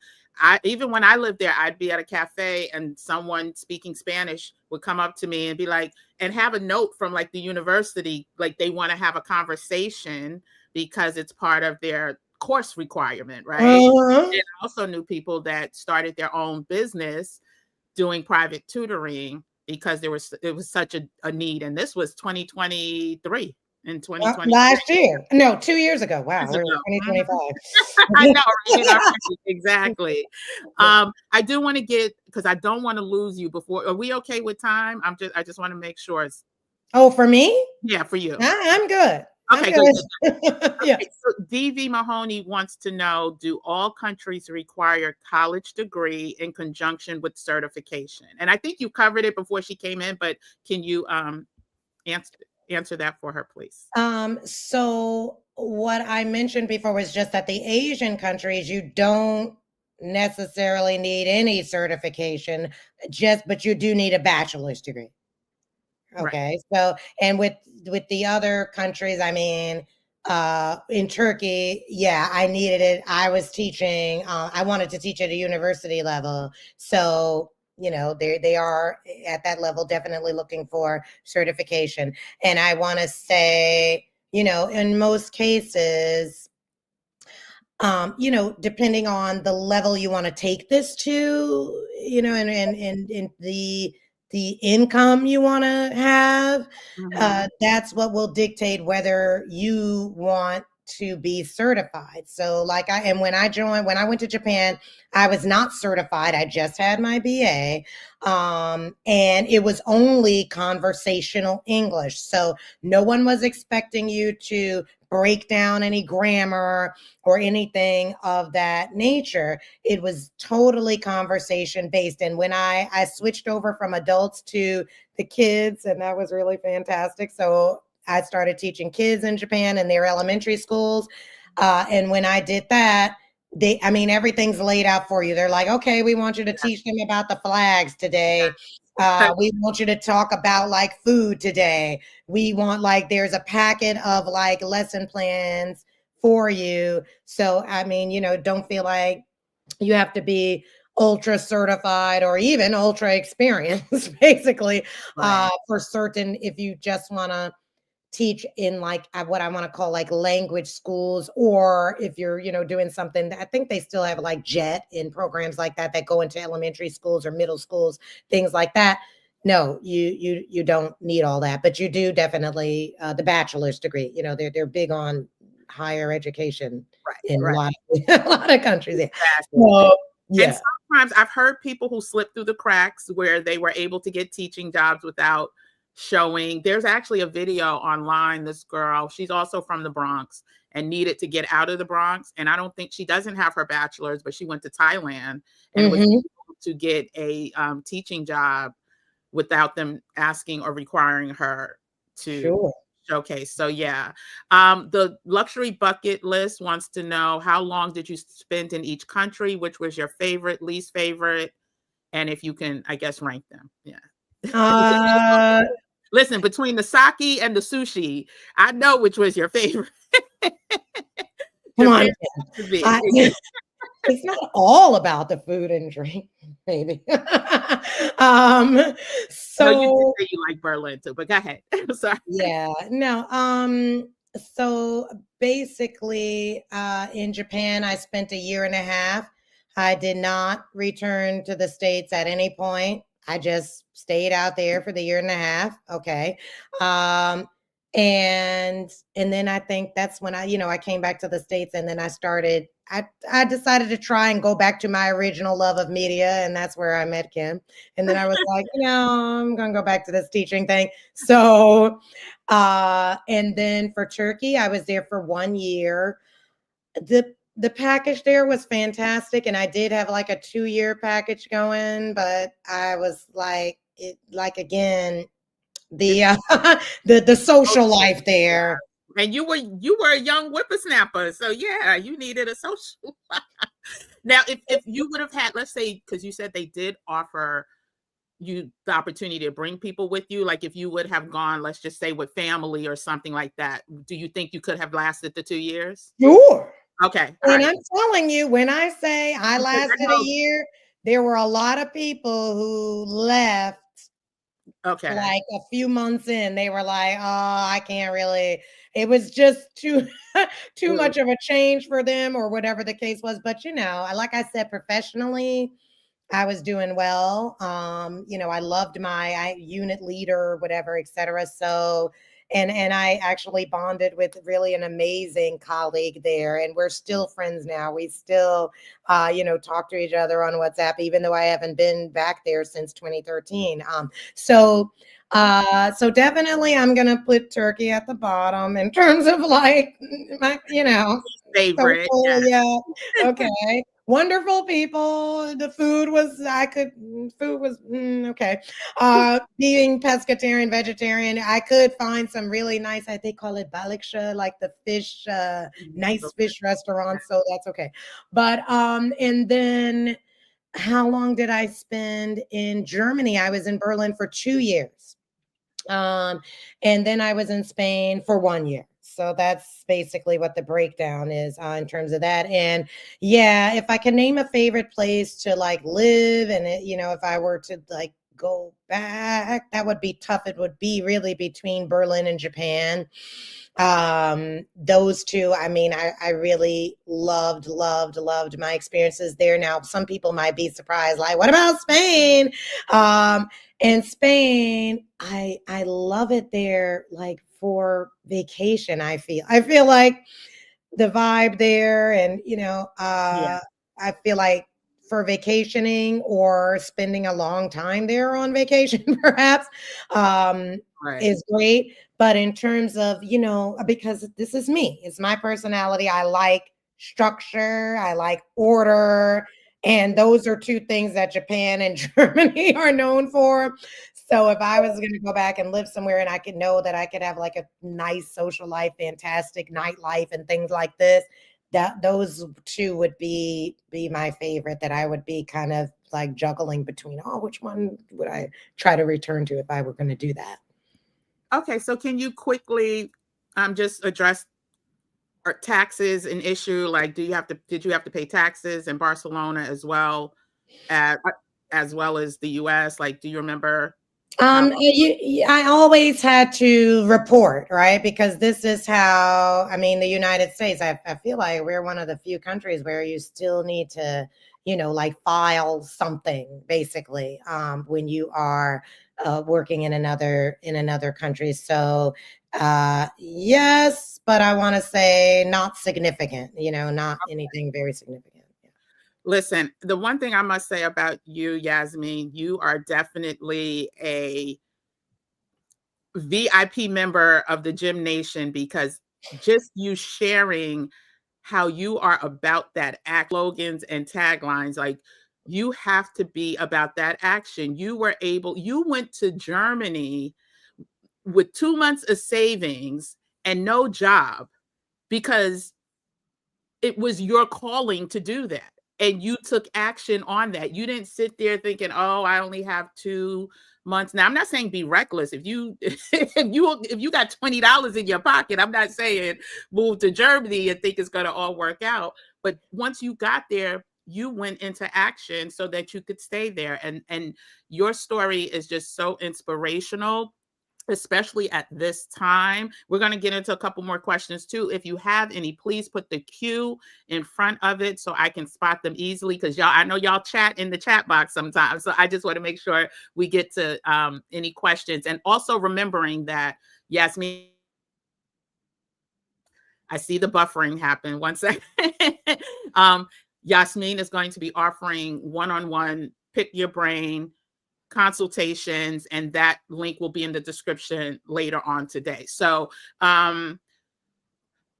even when I lived there, I'd be at a cafe and someone speaking Spanish would come up to me and be like, and have a note from like the university, like they want to have a conversation because it's part of their course requirement, right? Uh-huh. And I also knew people that started their own business doing private tutoring because it was such a need. And this was 2023 in 2020 last year. No, 2 years ago. Wow, we're in ago. 2025. I know, right? Exactly. I do want to get, because I don't want to lose you before. Are we okay with time? I just want to make sure it's. Oh, for me? Yeah, for you. I'm good. Okay, good. Yeah. Okay, so DV Mahoney wants to know, do all countries require college degree in conjunction with certification? And I think you covered it before she came in, but can you answer that for her, please? So what I mentioned before was just that the Asian countries, you don't necessarily need any certification, but you do need a bachelor's degree. Okay. Right. So, and with the other countries, I mean, in Turkey, yeah, I needed it. I was teaching, I wanted to teach at a university level. So, they are at that level, definitely looking for certification. And I want to say, in most cases, depending on the level you want to take this to, and the income you want to have, that's what will dictate whether you want to be certified. So when I went to Japan, I was not certified. I just had my BA. And it was only conversational English. So no one was expecting you to break down any grammar or anything of that nature. It was totally conversation based. And when I switched over from adults to the kids, and that was really fantastic. So I started teaching kids in Japan in their elementary schools. And when I did that, everything's laid out for you. They're like, okay, we want you to teach them about the flags today. We want you to talk about like food today. We want there's a packet of like lesson plans for you. So, don't feel like you have to be ultra certified or even ultra experienced, basically, for certain, if you just want to teach in what I want to call like language schools, or if you're, doing something that I think they still have like JET in programs like that go into elementary schools or middle schools, things like that. No, you don't need all that, but you do definitely the bachelor's degree. They're big on higher education in a lot of countries. Yeah. Exactly. So, yeah. And sometimes I've heard people who slip through the cracks where they were able to get teaching jobs without showing. There's actually a video online. This girl, she's also from the Bronx and needed to get out of the Bronx. And I don't think she doesn't have her bachelor's, but she went to Thailand and was able to get a teaching job without them asking or requiring her to showcase. So yeah. The luxury bucket list wants to know, how long did you spend in each country? Which was your favorite, least favorite? And if you can, I guess, rank them. Yeah. Uh, Listen, between the sake and the sushi, I know which was your favorite. come on, Japan Kim. to be. It's not all about the food and drink, baby. um, No, you did so say you like Berlin too, but go ahead. I'm sorry. yeah, no. So basically, in Japan, I spent a year and a half. I did not return to the States at any point. I just stayed out there for the year and a half. Okay. Um, and then I think that's when I came back to the States, and then I decided to try and go back to my original love of media, and that's where I met Kim. And then I was like, I'm gonna go back to this teaching thing. So and then for Turkey, I was there for 1 year. The package there was fantastic, and I did have like a 2-year package going, but I was like again the It's the social life there. and you were a young whippersnapper, so yeah, you needed a social. Now, if you would have had, let's say, because you said they did offer you the opportunity to bring people with you, like if you would have gone, let's just say with family or something like that, do you think you could have lasted the 2 years? Sure. Okay, all And right. I'm telling you, when I say I Because I lasted a know. year, there were a lot of people who left Okay. like a few months in. They were like, "Oh, I can't really." It was just too too Mm, much of a change for them or whatever the case was. But like I said, professionally, I was doing well. I loved my unit leader, whatever, etc. So, and I actually bonded with really an amazing colleague there, and we're still friends now. We still, talk to each other on WhatsApp, even though I haven't been back there since 2013. So definitely, I'm gonna put Turkey at the bottom in terms of like my, favorite. social, Yeah. yeah. Okay. Wonderful people. The food was okay. Being pescatarian, vegetarian, I could find some really nice, I think call it baliksha, like the fish, nice fish restaurants. So that's okay. But and then how long did I spend in Germany? I was in Berlin for 2 years. Um, and then I was in Spain for 1 year. So that's basically what the breakdown is in terms of that. And yeah, if I can name a favorite place to like live, and if I were to like go back, that would be tough. It would be really between Berlin and Japan. Those two, I mean, I really loved my experiences there. Now, some people might be surprised, like, what about Spain? In Spain, I love it there, like for vacation. I feel like the vibe there, and Yeah. I feel like for vacationing or spending a long time there on vacation, perhaps, um, Right. is great. But in terms of because this is me, it's my personality. I like structure. I like order. And those are two things that Japan and Germany are known for. So if I was going to go back and live somewhere and I could know that I could have like a nice social life, fantastic nightlife and things like this, that those two would be my favorite, that I would be kind of like juggling between, oh, which one would I try to return to if I were going to do that? Okay, so can you quickly just address taxes an issue? Like, did you have to pay taxes in Barcelona as as well as the US? Like, do you remember how? I always had to report, right? Because this is how, I mean, the United States, I feel like we're one of the few countries where you still need to, like file something basically, when you are working in another country. So, yes, but I want to say not significant, not anything very significant. Yeah. Listen, the one thing I must say about you, Yasmeen, you are definitely a VIP member of the Gym Nation, because just you sharing how you are about that slogans and taglines, like you have to be about that action. You went to Germany with 2 months of savings and no job because it was your calling to do that. and you took action on that. You didn't sit there thinking, "Oh, I only have 2 months." Now, I'm not saying be reckless. If you if you got $20 in your pocket, I'm not saying move to Germany and think it's going to all work out. But once you got there, you went into action so that you could stay there. And your story is just so inspirational, especially at this time. We're going to get into a couple more questions too. If you have any, please put the Q in front of it so I can spot them easily, because y'all, I know y'all chat in the chat box sometimes. So I just want to make sure we get to any questions. And also remembering that, Yasmeen, I see the buffering happen. One second. Yasmeen is going to be offering one-on-one pick your brain consultations, and that link will be in the description later on today. So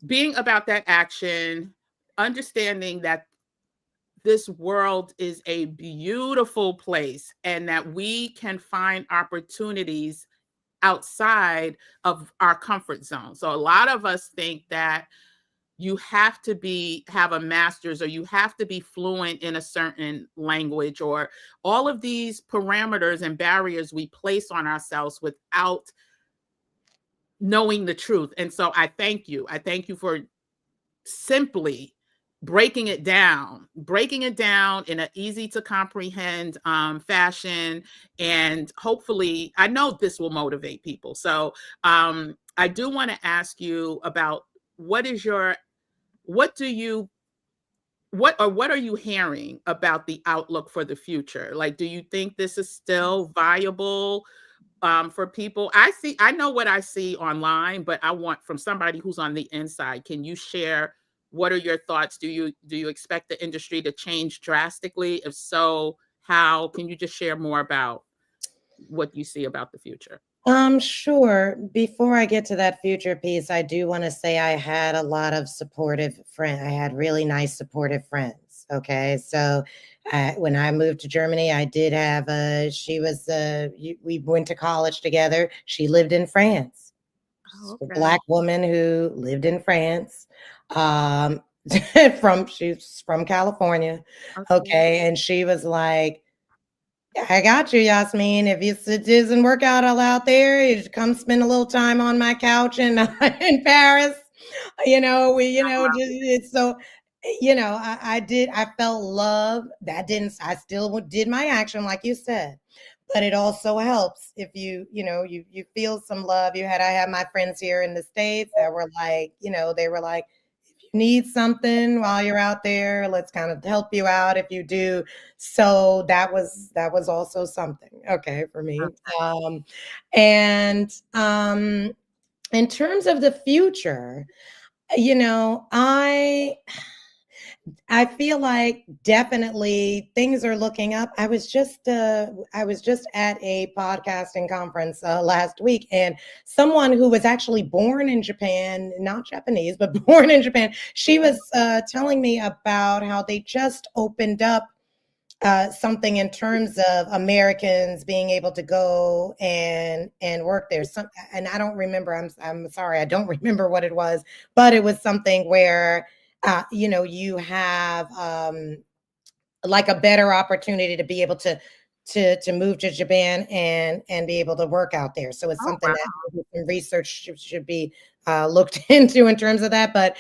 being about that action, understanding that this world is a beautiful place and that we can find opportunities outside of our comfort zone. So a lot of us think that you have to have a master's, or you have to be fluent in a certain language, or all of these parameters and barriers we place on ourselves without knowing the truth. And so I thank you. I thank you for simply breaking it down in an easy to comprehend fashion. And hopefully, I know this will motivate people. So I do want to ask you about what are you hearing about the outlook for the future? Like, do you think this is still viable for people? I know what I see online, but I want from somebody who's on the inside. Can you share what are your thoughts? Do you expect the industry to change drastically? If so, how? Can you just share more about what you see about the future? Sure. Before I get to that future piece, I do want to say I had a lot of supportive friends. I had really nice supportive friends. Okay. So when I moved to Germany, I did have we went to college together. She lived in France. Oh, A okay. Black woman who lived in France. Um, she's from California. Okay. Okay. And she was like, I got you, Yasmeen. If it doesn't work out there, you just come spend a little time on my couch in in Paris. It's so, I felt love. That didn't, I still did my action, like you said, but it also helps if you feel some love. I had my friends here in the States that were like, they were like, need something while you're out there, let's kind of help you out if you do. So that was also something, okay, for me. And in terms of the future, I feel like definitely things are looking up. I was just at a podcasting conference last week, and someone who was actually born in Japan, not Japanese, but born in Japan, she was telling me about how they just opened up something in terms of Americans being able to go and work there. And I don't remember. I'm sorry, I don't remember what it was, but it was something where you have like a better opportunity to be able to move to Japan and be able to work out there. So it's Oh, something wow. that some research should be looked into in terms of that. But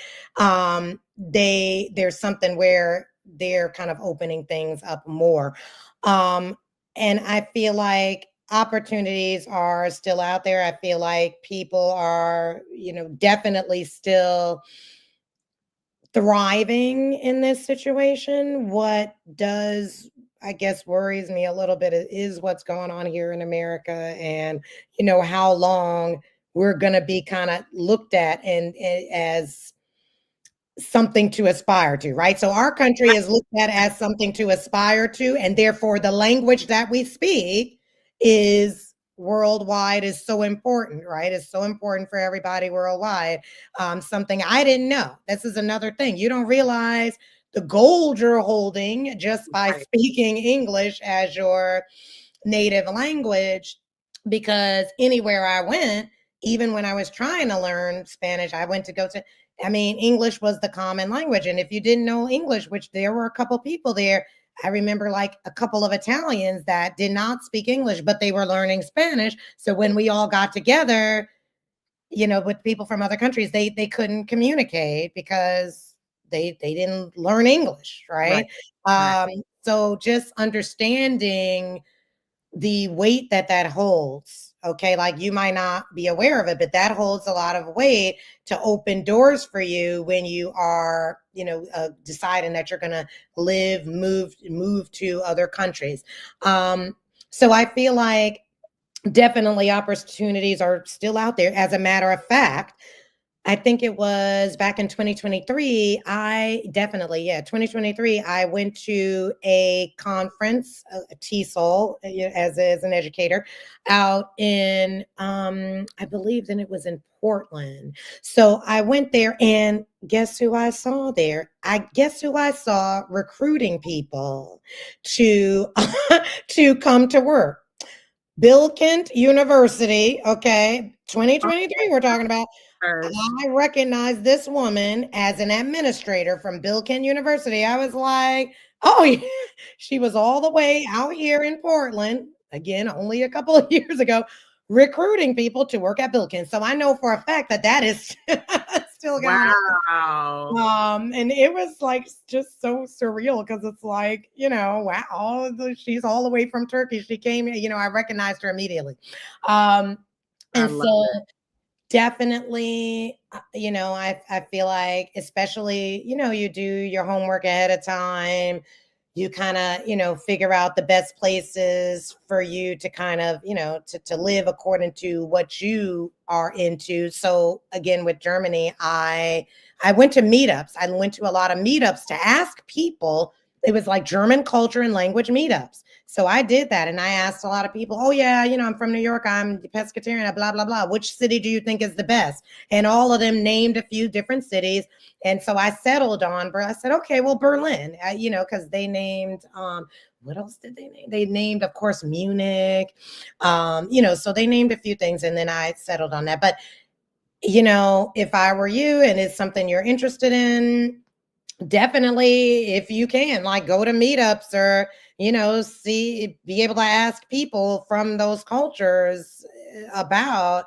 there's something where they're kind of opening things up more. Um, and I feel like opportunities are still out there. I feel like people are, definitely still thriving in this situation. What does, I guess, worries me a little bit is what's going on here in America, and how long we're going to be kind of looked at and as something to aspire to, right? So our country is looked at as something to aspire to, and therefore the language that we speak is worldwide, is so important, right? It's so important for everybody worldwide. Something I didn't know. This is another thing. You don't realize the gold you're holding just by Right. speaking English as your native language, because anywhere I went, even when I was trying to learn Spanish, I went to go to I mean, English was the common language. And if you didn't know English, which there were a couple people there, I remember like a couple of Italians that did not speak English, but they were learning Spanish. So when we all got together, with people from other countries, they couldn't communicate because they didn't learn English, Right. right? Right. So just understanding the weight that holds. Okay, like you might not be aware of it, but that holds a lot of weight to open doors for you when you are, deciding that you're going to move to other countries. So I feel like definitely opportunities are still out there. As a matter of fact, I think it was back in 2023. 2023, I went to a conference, a TESOL, as an educator, out in, I believe then it was in Portland. So I went there, and guess who I saw there? I guess who I saw recruiting people to to come to work. Bilkent University, okay, 2023 we're talking about. I recognize this woman as an administrator from Bilkent University. I was like, oh, yeah. She was all the way out here in Portland, again, only a couple of years ago, recruiting people to work at Bilkent. So I know for a fact that is still going on. And it was like just so surreal because it's like, wow, she's all the way from Turkey. She came, I recognized her immediately. And so definitely, I feel like, especially, you do your homework ahead of time. You kind of, figure out the best places for you to kind of, to live according to what you are into. So again, with Germany, I went to meetups. I went to a lot of meetups to ask people. It was like German culture and language meetups. So I did that, and I asked a lot of people, oh yeah, I'm from New York, I'm pescatarian, blah, blah, blah. Which city do you think is the best? And all of them named a few different cities. And so I settled on, I said, okay, well, Berlin, because they named, what else did they name? They named, of course, Munich, so they named a few things, and then I settled on that. But, if I were you and it's something you're interested in, definitely, if you can, like, go to meetups or, be able to ask people from those cultures about,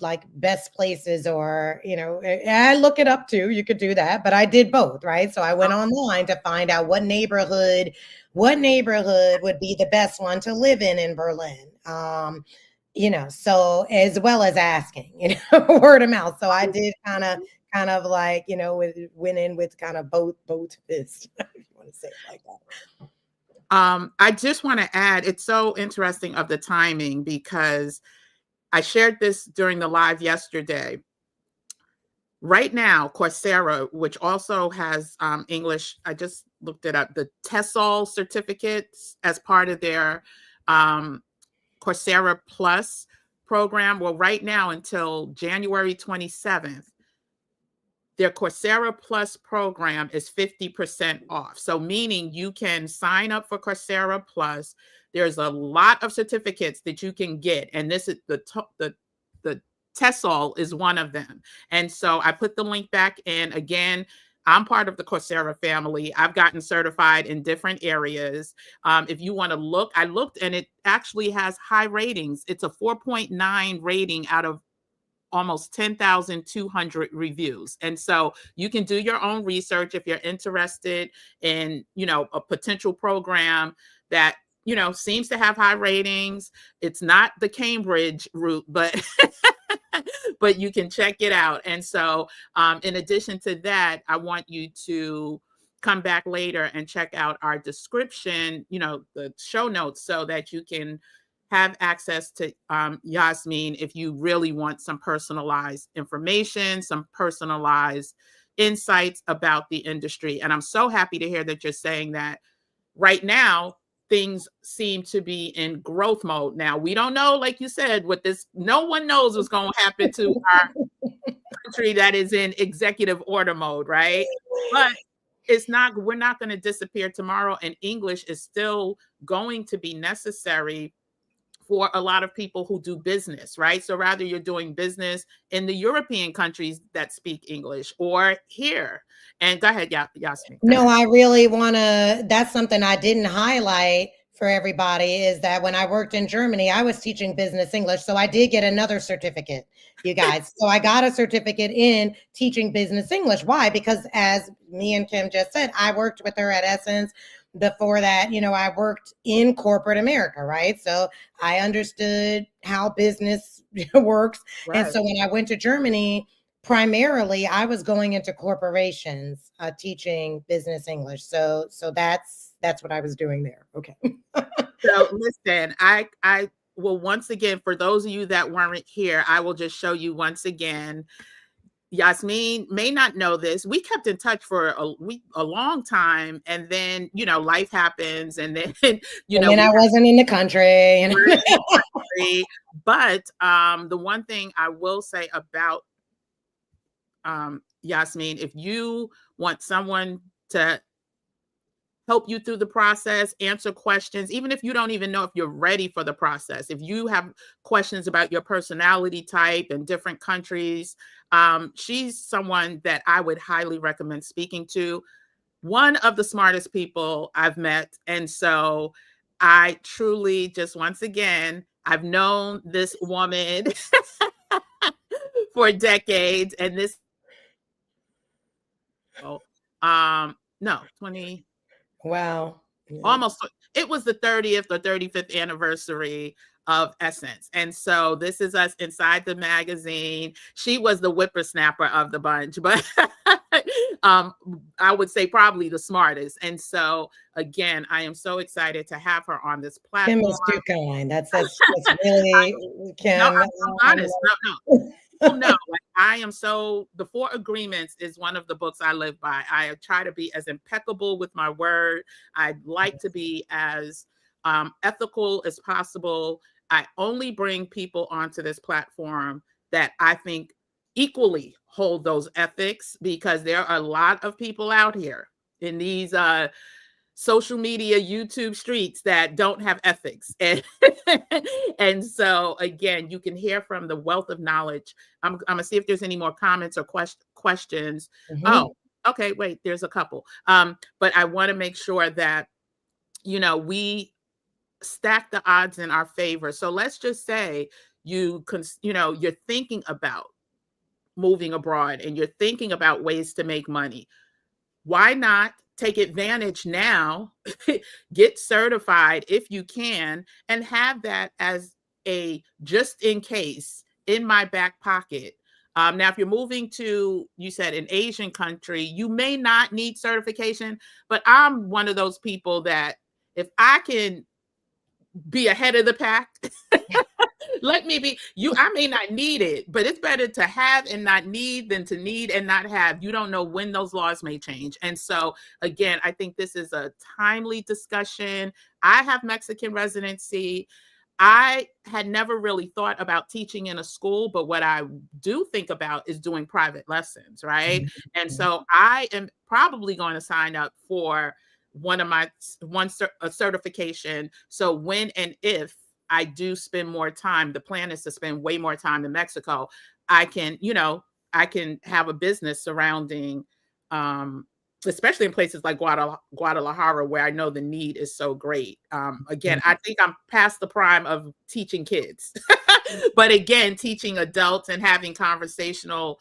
like best places, or, I look it up too. You could do that, but I did both, right? So I went online to find out what neighborhood would be the best one to live in Berlin. So as well as asking, word of mouth. So I did kind of like, went in with kind of both fists, if you want to say it like that. I just want to add, it's so interesting of the timing, because I shared this during the live yesterday. Right now, Coursera, which also has English, I just looked it up, the TESOL certificates as part of their Coursera Plus program. Well, right now until January 27th, their Coursera Plus program is 50% off. So meaning you can sign up for Coursera Plus. There's a lot of certificates that you can get. And this is the TESOL is one of them. And so I put the link back in. Again, I'm part of the Coursera family. I've gotten certified in different areas. If you want to look, I looked, and it actually has high ratings. It's a 4.9 rating out of almost 10,200 reviews. And so you can do your own research if you're interested in, a potential program that, seems to have high ratings. It's not the Cambridge route, but but you can check it out. And so in addition to that, I want you to come back later and check out our description, the show notes, so that you can have access to Yasmeen if you really want some personalized information, some personalized insights about the industry. And I'm so happy to hear that you're saying that right now things seem to be in growth mode. Now, we don't know, like you said, no one knows what's going to happen to our country that is in executive order mode, right? But we're not going to disappear tomorrow, and English is still going to be necessary for a lot of people who do business, right? So rather you're doing business in the European countries that speak English or here. And go ahead, Yasmeen. No, I really want to, that's something I didn't highlight for everybody, is that when I worked in Germany, I was teaching business English. So I did get another certificate, you guys. So I got a certificate in teaching business English. Why? Because as me and Kim just said, I worked with her at Essence. Before that, I worked in corporate America, right? So I understood how business works. Right. And so when I went to Germany, primarily I was going into corporations, teaching business English. So that's what I was doing there. Okay. So listen, I will once again, for those of you that weren't here, I will just show you once again. Yasmeen may not know this. We kept in touch for a long time, and then life happens, and then and then I wasn't in the country. But the one thing I will say about Yasmeen, if you want someone to help you through the process, answer questions, even if you don't even know if you're ready for the process. If you have questions about your personality type and different countries, she's someone that I would highly recommend speaking to. One of the smartest people I've met. And so I truly just, once again, I've known this woman for decades, and this, no, 20. Wow. Almost, it was the 30th or 35th anniversary of Essence. And so this is us inside the magazine. She was the whippersnapper of the bunch, but I would say probably the smartest. And so again, I am so excited to have her on this platform. Kim is too kind. That's really, Kim. No, I'm honest. No. Oh, no, I am so, the 4 Agreements is one of the books I live by. I try to be as impeccable with my word. I like to be as ethical as possible. I only bring people onto this platform that I think equally hold those ethics, because there are a lot of people out here in these social media, YouTube streets that don't have ethics. And so again, you can hear from the wealth of knowledge. I'm gonna see if there's any more comments or questions. Mm-hmm. Oh, okay, wait, there's a couple. But I want to make sure that we stack the odds in our favor. So let's just say you're thinking about moving abroad and you're thinking about ways to make money. Why not take advantage now, get certified if you can, and have that as a just in case in my back pocket. Now, if you're moving to, you said, an Asian country, you may not need certification, but I'm one of those people that if I can be ahead of the pack, let me be. I may not need it, but it's better to have and not need than to need and not have. You don't know when those laws may change. And so again, I think this is a timely discussion. I have Mexican residency. I had never really thought about teaching in a school, but what I do think about is doing private lessons, right? Mm-hmm. And so I am probably going to sign up for a certification. So when and if I do spend more time, the plan is to spend way more time in Mexico, I can have a business surrounding, especially in places like Guadalajara, where I know the need is so great. Again, I think I'm past the prime of teaching kids, but again, teaching adults and having conversational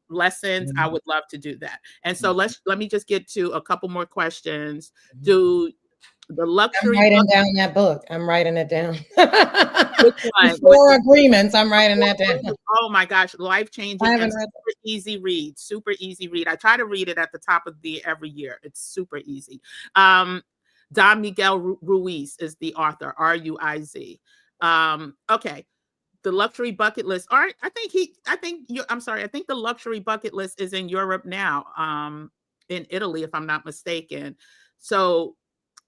lessons, I would love to do that. And so let me just get to a couple more questions. Do the luxury. I'm writing down that book. I'm writing it down. Which one? 4 Agreements. I'm writing that down. Oh my gosh, life-changing and super easy read. I try to read it at the top of every year. It's super easy. Don Miguel Ruiz is the author, Ruiz. Okay. The luxury bucket list. All right. I think the luxury bucket list is in Europe now, in Italy, if I'm not mistaken. So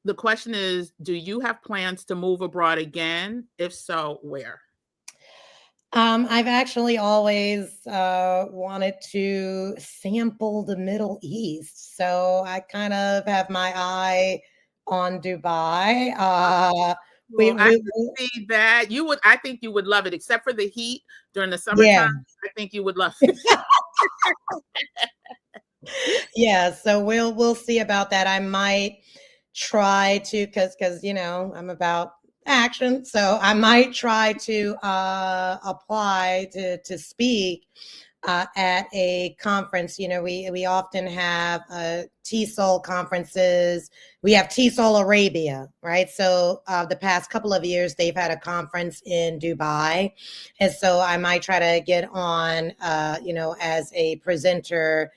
the question is, do you have plans to move abroad again? If so, where? I've actually always wanted to sample the Middle East. So I kind of have my eye on Dubai. we, I we, can see that. I think you would love it, except for the heat during the yeah. summertime. I think you would love it. Yeah, so we'll see about that. I might try to, because I'm about action, so I might try to apply to speak at a conference. We often have TESOL conferences. We have TESOL Arabia, right? So the past couple of years, they've had a conference in Dubai, and so I might try to get on, as a presenter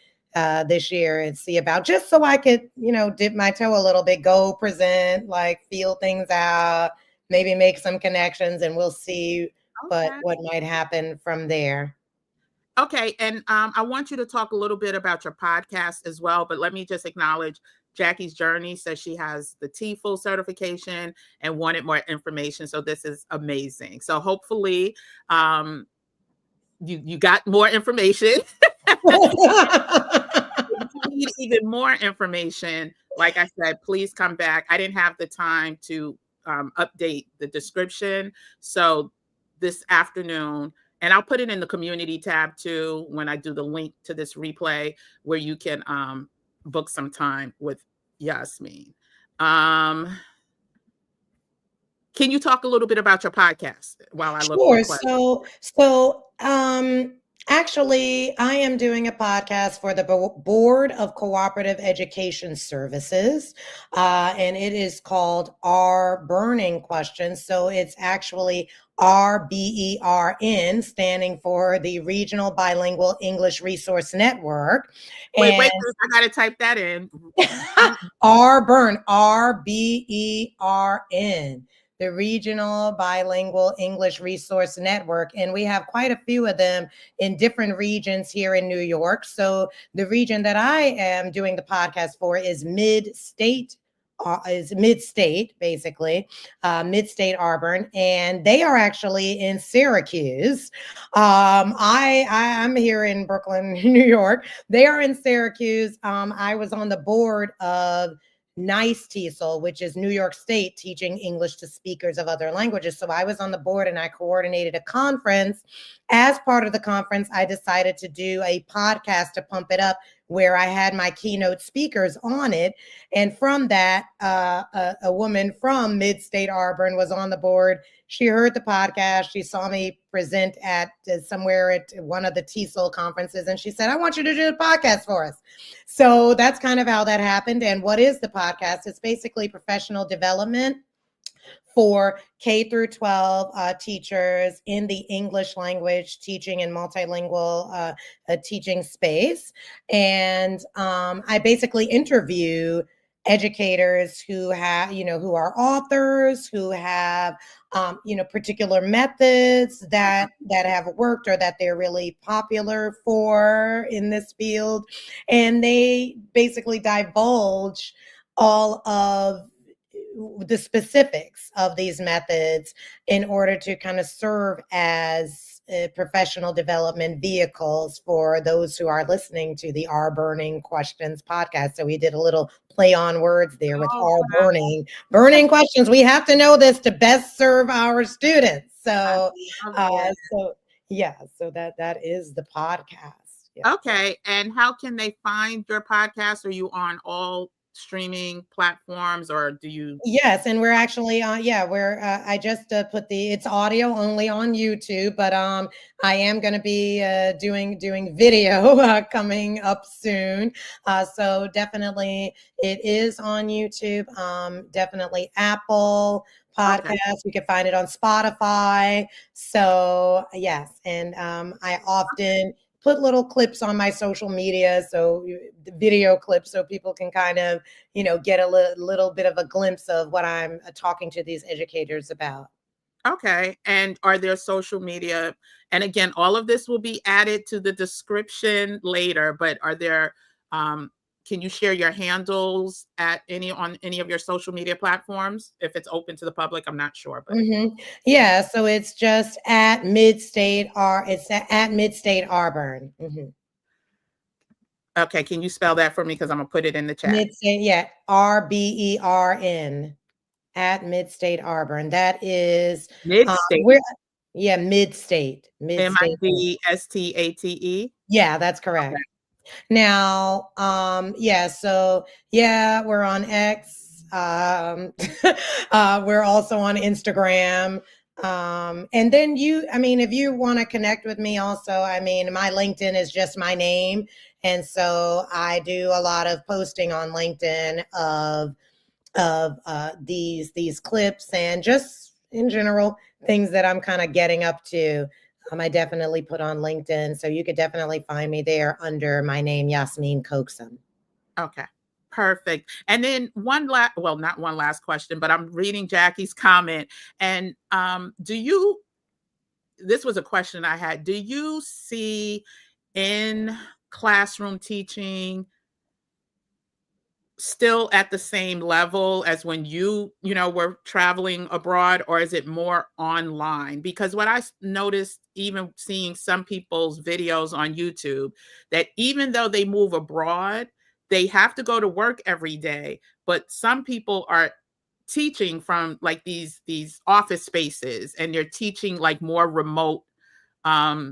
this year and see about, just so I could, dip my toe a little bit, go present, like feel things out, maybe make some connections, and we'll see Okay. what might happen from there. Okay, and I want you to talk a little bit about your podcast as well, but let me just acknowledge Jackie's Journey says she has the TEFL certification and wanted more information. So this is amazing. So hopefully you got more information. If you need even more information, like I said, please come back. I didn't have the time to update the description. So this afternoon, and I'll put it in the community tab too when I do the link to this replay where you can book some time with Yasmeen. Can you talk a little bit about your podcast while I look for Sure. questions? Actually, I am doing a podcast for the Board of Cooperative Education Services, and it is called Our Burning Questions. So it's actually RBERN, standing for the Regional Bilingual English Resource Network. Wait, And I got to type that in. RBERN, the Regional Bilingual English Resource Network. And we have quite a few of them in different regions here in New York. So the region that I am doing the podcast for is mid-state, basically, mid-state Auburn, and they are actually in Syracuse. I'm here in Brooklyn, New York. They are in Syracuse. I was on the board of NICE TESOL, which is New York State teaching English to speakers of other languages. So I was on the board and I coordinated a conference. As part of the conference, I decided to do a podcast to pump it up, where I had my keynote speakers on it. And from that, a woman from Mid-State Auburn was on the board. She heard the podcast. She saw me present at somewhere at one of the TESOL conferences, and she said, I want you to do the podcast for us. So that's kind of how that happened. And what is the podcast? It's basically professional development for K through 12 teachers in the English language teaching and multilingual teaching space. And I basically interview educators who have, who are authors, who have, particular methods that have worked or that they're really popular for in this field. And they basically divulge all of the specifics of these methods in order to kind of serve as professional development vehicles for those who are listening to the Our Burning Questions podcast. So we did a little play on words there with Our Burning Questions. We have to know this to best serve our students. So, so that is the podcast. Yeah. Okay, and how can they find your podcast? Are you on all streaming platforms, or do you? Yes, and we're actually we're I just put it's audio only on YouTube, but I am going to be doing video coming up soon. So definitely it is on YouTube. Definitely Apple Podcasts. Okay. You can find it on Spotify. So yes, and I often put little clips on my social media, so video clips, so people can kind of, get a little bit of a glimpse of what I'm talking to these educators about. Okay. And are there social media? And again, all of this will be added to the description later, but are there, can you share your handles on any of your social media platforms? If it's open to the public, I'm not sure, but. Yeah. So it's just at Mid-State Auburn. Okay. Can you spell that for me? Cause I'm gonna put it in the chat. Mid-State, yeah. RBERN. at Midstate Arbor, and that is Mid-state, we're yeah, Midstate. Midstate. Yeah, that's Okay. correct. Now, yeah, so yeah, we're on X. We're also on Instagram. And then I mean, if you want to connect with me also, I mean, my LinkedIn is just my name. And so I do a lot of posting on LinkedIn of these clips and just in general things that I'm kind of getting up to. I definitely put on LinkedIn, so you could definitely find me there under my name, Yasmeen Coxum. Okay. Perfect. And then one last, well, not one last question, but I'm reading Jackie's comment. And this was a question I had. Do you see in classroom teaching still at the same level as when were traveling abroad, or is it more online? Because what I noticed, even seeing some people's videos on YouTube, that even though they move abroad, they have to go to work every day, but some people are teaching from like these office spaces, and they're teaching like more remote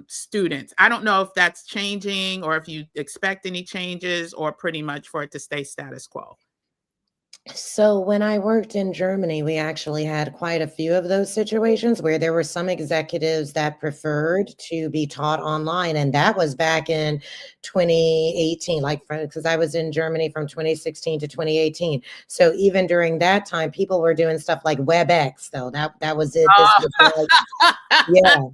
students. I don't know if that's changing or if you expect any changes, or pretty much for it to stay status quo. So when I worked in Germany, we actually had quite a few of those situations where there were some executives that preferred to be taught online. And that was back in 2018, like because I was in Germany from 2016 to 2018. So even during that time, people were doing stuff like WebEx, though. That was it. This was like, yeah.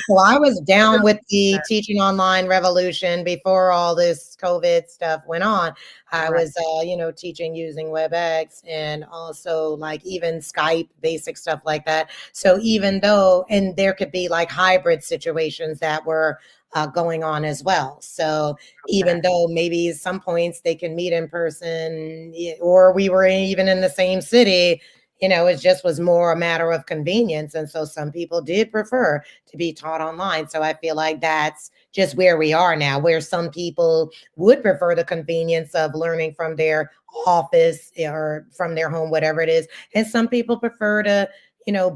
So I was down with the teaching online revolution before all this COVID stuff went on. I Right. was, teaching using WebEx and also like even Skype, basic stuff like that. So even though, and there could be like hybrid situations that were going on as well. So Okay. even though maybe some points they can meet in person, or we were even in the same city, it just was more a matter of convenience. And so some people did prefer to be taught online. So I feel like that's just where we are now, where some people would prefer the convenience of learning from their office or from their home, whatever it is. And some people prefer to,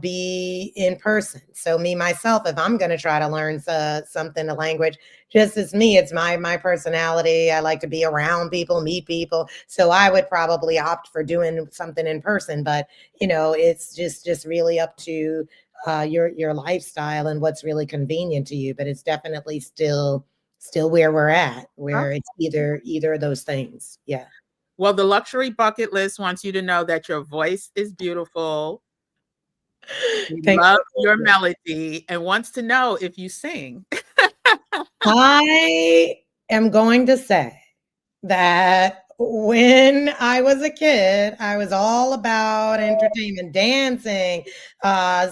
be in person. So me, myself, if I'm going to try to learn something, a language, just as me, it's my personality. I like to be around people, meet people. So I would probably opt for doing something in person, but it's just really up to your lifestyle and what's really convenient to you. But it's definitely still where we're at, where it's Okay. either of those things. Yeah. Well, the luxury bucket list wants you to know that your voice is beautiful. They Thank love your you. melody and wants to know if you sing. I am going to say that when I was a kid, I was all about entertainment, dancing,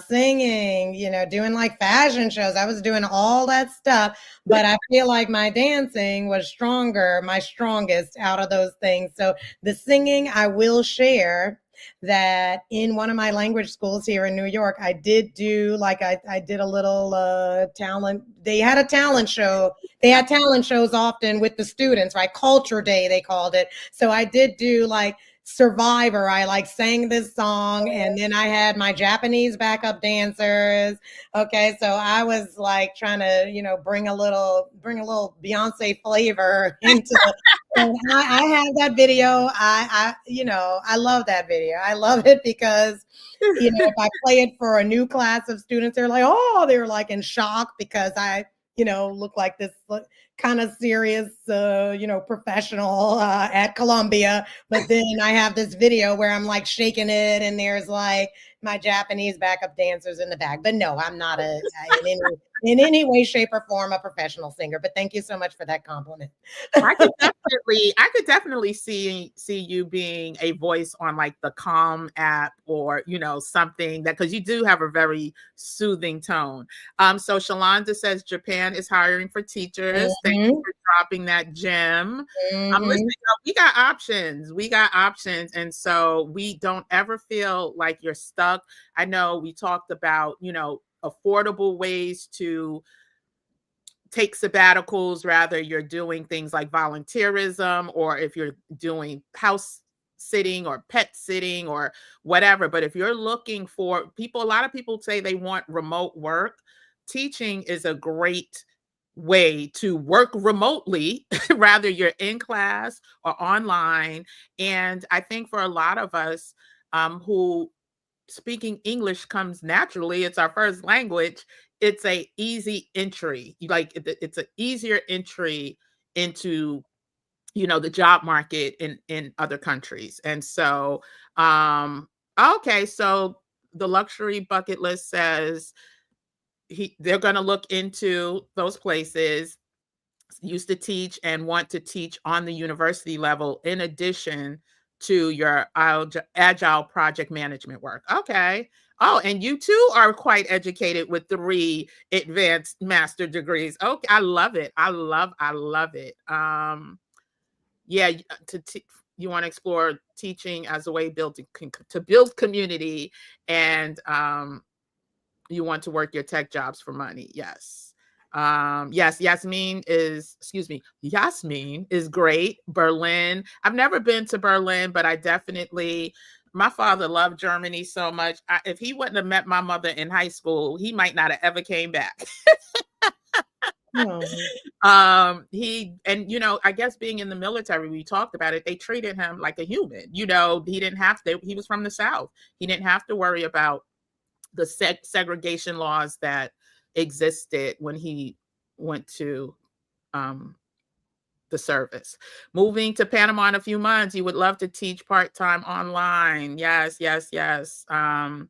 singing, doing like fashion shows. I was doing all that stuff, but I feel like my dancing was my strongest out of those things. So the singing, I will share that in one of my language schools here in New York, I did do like I did a little talent. They had a talent show. They Yeah. had talent shows often with the students, right? Culture Day, they called it. So I did do like Survivor. I like sang this song, and then I had my Japanese backup dancers. Okay, so I was like trying to, bring a little Beyonce flavor into and I have that video. I love that video. I love it because, if I play it for a new class of students, they're like in shock because I, look like this kind of serious, professional at Columbia. But then I have this video where I'm like shaking it, and there's like my Japanese backup dancers in the back. But no, I'm not in any way, shape, or form a professional singer. But thank you so much for that compliment. I could definitely see you being a voice on like the Calm app, or something, that because you do have a very soothing tone. So Shalonda says Japan is hiring for teachers. Thank you Mhm, for dropping that gem. Listen, mhm. we got options. We got options, and so we don't ever feel like you're stuck. I know we talked about affordable ways to take sabbaticals, rather you're doing things like volunteerism, or if you're doing house sitting or pet sitting or whatever. But if you're looking for people, a lot of people say they want remote work. Teaching is a great way to work remotely, rather you're in class or online. And I think for a lot of us who speaking English comes naturally, it's our first language, it's a easy entry. Like it's an easier entry into the job market in other countries. And so okay, so the luxury bucket list says they're going to look into those places, used to teach and want to teach on the university level in addition to your agile project management work. Okay. Oh, and you too are quite educated with 3 advanced master degrees. Okay, I love it. I love it. Yeah, you want to explore teaching as a way to build community, and you want to work your tech jobs for money. Yes. Yes, Yasmeen is great. Berlin. I've never been to Berlin, but I definitely, my father loved Germany so much. If he wouldn't have met my mother in high school, he might not have ever came back. I guess being in the military, we talked about it, they treated him like a human. He didn't have to, he was from the South. He didn't have to worry about the segregation laws that existed when he went to the service. Moving to Panama in a few months, you would love to teach part-time online. Yes, yes, yes. Well,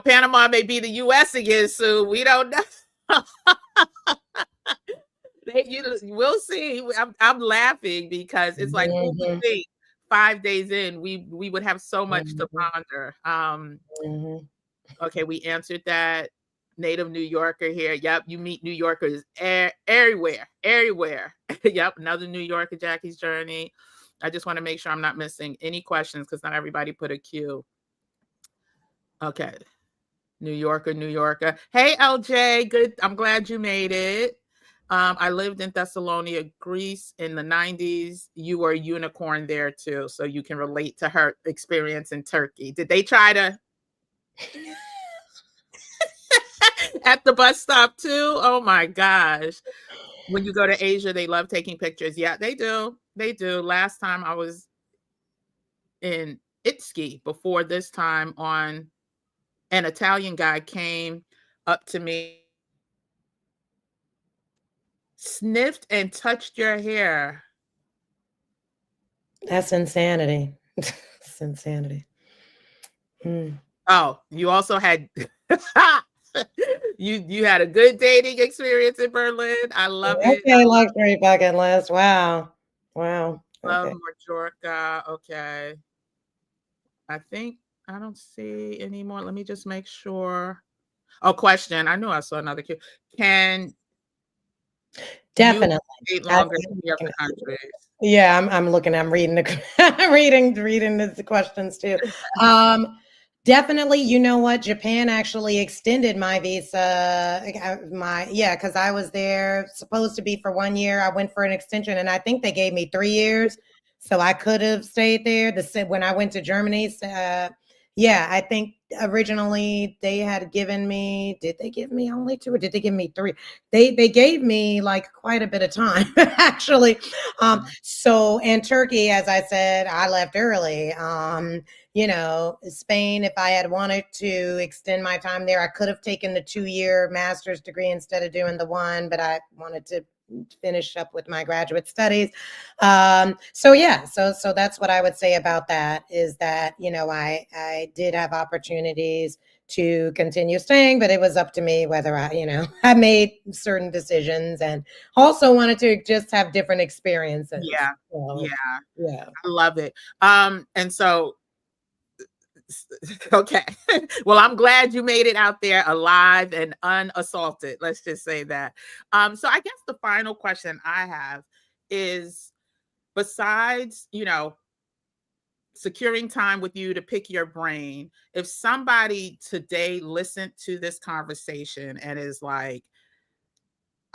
Panama may be the US again soon. We don't know. We'll see. I'm laughing because it's like, who would think 5 days in we would have so much to ponder. Okay, we answered that. Native New Yorker here. Yep, you meet New Yorkers everywhere. Yep, another New Yorker, Jackie's Journey. I just want to make sure I'm not missing any questions because not everybody put a Q. Okay. New Yorker. Hey, LJ, good. I'm glad you made it. I lived in Thessalonica, Greece in the 90s. You were a unicorn there too, so you can relate to her experience in Turkey. Did they try to at the bus stop too? Oh my gosh. When you go to Asia, they love taking pictures. Yeah, they do. They do. Last time I was in Itski before this time an Italian guy came up to me, sniffed and touched your hair. That's insanity. That's insanity. Oh, you also had you had a good dating experience in Berlin. I love it. Okay, luxury bucket list. Wow. Wow. Love Majorca. Okay. I don't see any more. Let me just make sure. Oh, question. I knew I saw another cue. Can definitely you stay longer in the other countries? Yeah, I'm looking. I'm reading reading the questions too. Definitely, you know what? Japan actually extended my visa. Because I was there supposed to be for 1 year. I went for an extension, and I think they gave me 3 years, so I could have stayed there. When I went to Germany, I think originally they had given me. Did they give me only 2, or did they give me 3? They gave me like quite a bit of time actually. So in Turkey, as I said, I left early. Spain, if I had wanted to extend my time there, I could have taken the 2-year master's degree instead of doing the 1, but I wanted to finish up with my graduate studies. So that's what I would say about that, is that, I did have opportunities to continue staying, but it was up to me whether I made certain decisions, and also wanted to just have different experiences. Yeah. So, yeah. I love it. And so, okay. Well, I'm glad you made it out there alive and unassaulted. Let's just say that. So I guess the final question I have is, besides, securing time with you to pick your brain, if somebody today listened to this conversation and is like,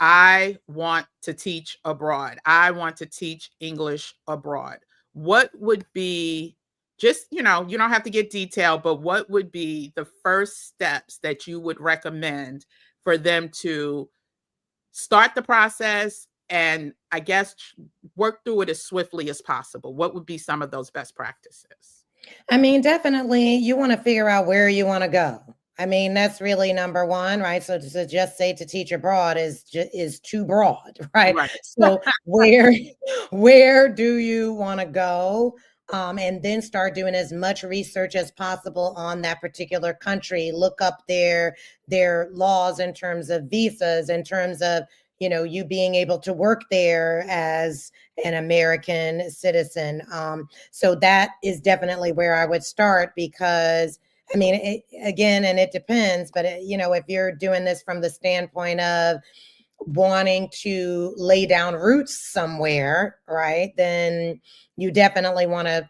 I want to teach abroad, I want to teach English abroad, what would be just, you don't have to get detailed, but what would be the first steps that you would recommend for them to start the process and, I guess, work through it as swiftly as possible? What would be some of those best practices? I mean, definitely you want to figure out where you want to go. I mean, that's really number one, right? So to just say to teach abroad is too broad, right? Right. So where do you want to go? And then start doing as much research as possible on that particular country. Look up their laws in terms of visas, in terms of you being able to work there as an American citizen. So that is definitely where I would start, because I mean, again, and it depends, but if you're doing this from the standpoint of wanting to lay down roots somewhere, right, then you definitely want to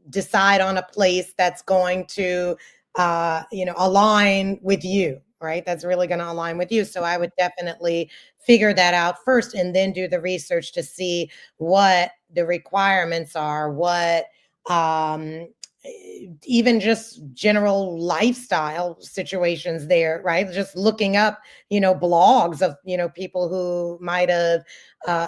decide on a place that's going to, align with you, right? That's really going to align with you. So I would definitely figure that out first and then do the research to see what the requirements are, what even just general lifestyle situations there, right? Just looking up, blogs of, people who might have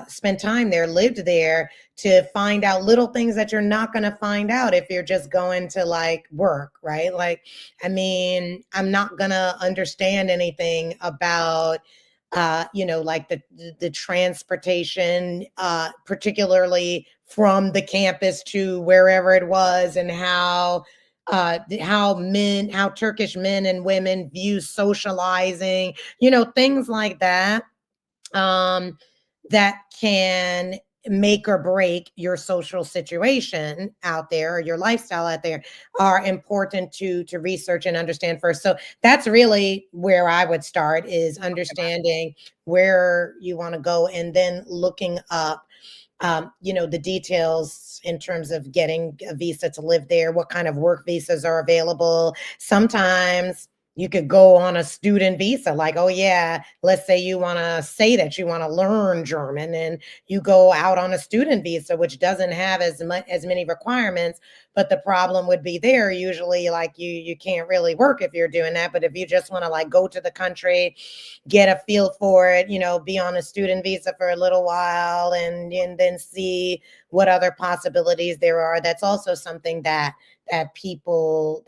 spent time there, lived there, to find out little things that you're not going to find out if you're just going to like work, right? Like, I mean, I'm not going to understand anything about like the transportation, particularly from the campus to wherever it was, and how Turkish men and women view socializing, things like that, that can make or break your social situation out there, or your lifestyle out there, are important to research and understand first. So that's really where I would start, is understanding where you want to go, and then looking up the details in terms of getting a visa to live there, what kind of work visas are available. Sometimes you could go on a student visa, like, oh yeah, let's say you want to say that you want to learn German, and you go out on a student visa, which doesn't have as many requirements. But the problem would be there, usually, like, you can't really work if you're doing that. But if you just want to like go to the country, get a feel for it, be on a student visa for a little while, and then see what other possibilities there are. That's also something that people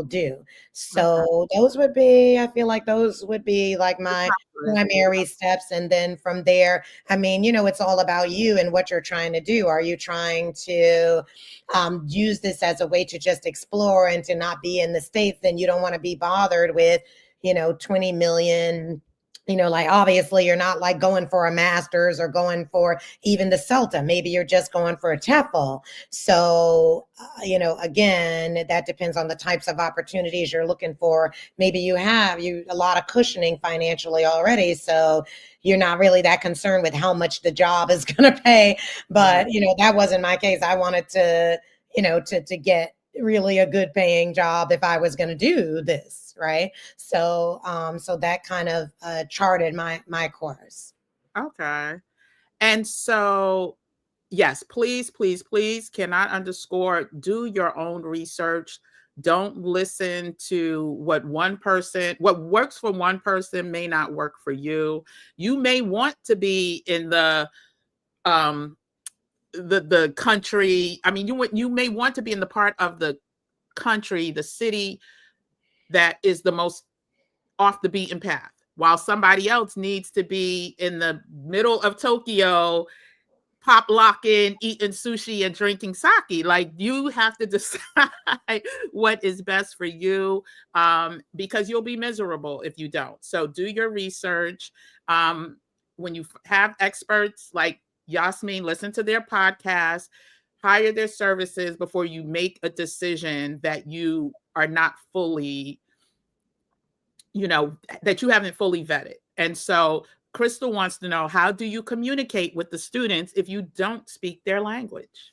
do. So I feel like those would be like my primary steps. And then from there, I mean, it's all about you and what you're trying to do. Are you trying to use this as a way to just explore and to not be in the States? Then you don't want to be bothered with 20 million. Like, obviously you're not like going for a master's or going for even the CELTA. Maybe you're just going for a TEFL. So, again, that depends on the types of opportunities you're looking for. Maybe you have a lot of cushioning financially already, so you're not really that concerned with how much the job is going to pay. But, that wasn't my case. I wanted to, to get really a good paying job if I was going to do this, right? So so that kind of charted my course. Okay. And so, yes, please, please, please, cannot underscore, do your own research. Don't listen to what works for one person may not work for you. You may want to be in the country. I mean, you may want to be in the part of the country, the city, that is the most off the beaten path, while somebody else needs to be in the middle of Tokyo, pop locking, eating sushi and drinking sake. Like, you have to decide what is best for you, because you'll be miserable if you don't. So do your research. When you have experts like Yasmeen, listen to their podcast, hire their services before you make a decision that you are not fully, that you haven't fully vetted. And so Crystal wants to know, how do you communicate with the students if you don't speak their language?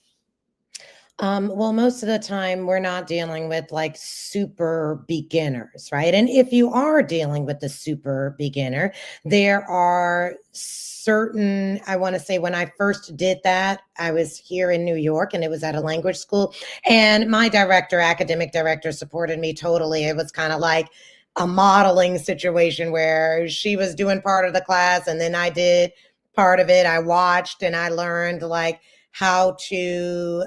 Well, most of the time we're not dealing with like super beginners, right? And if you are dealing with the super beginner, there are certain, I want to say when I first did that, I was here in New York and it was at a language school. And my director, academic director, supported me totally. It was kind of like a modeling situation where she was doing part of the class and then I did part of it. I watched and I learned like how to,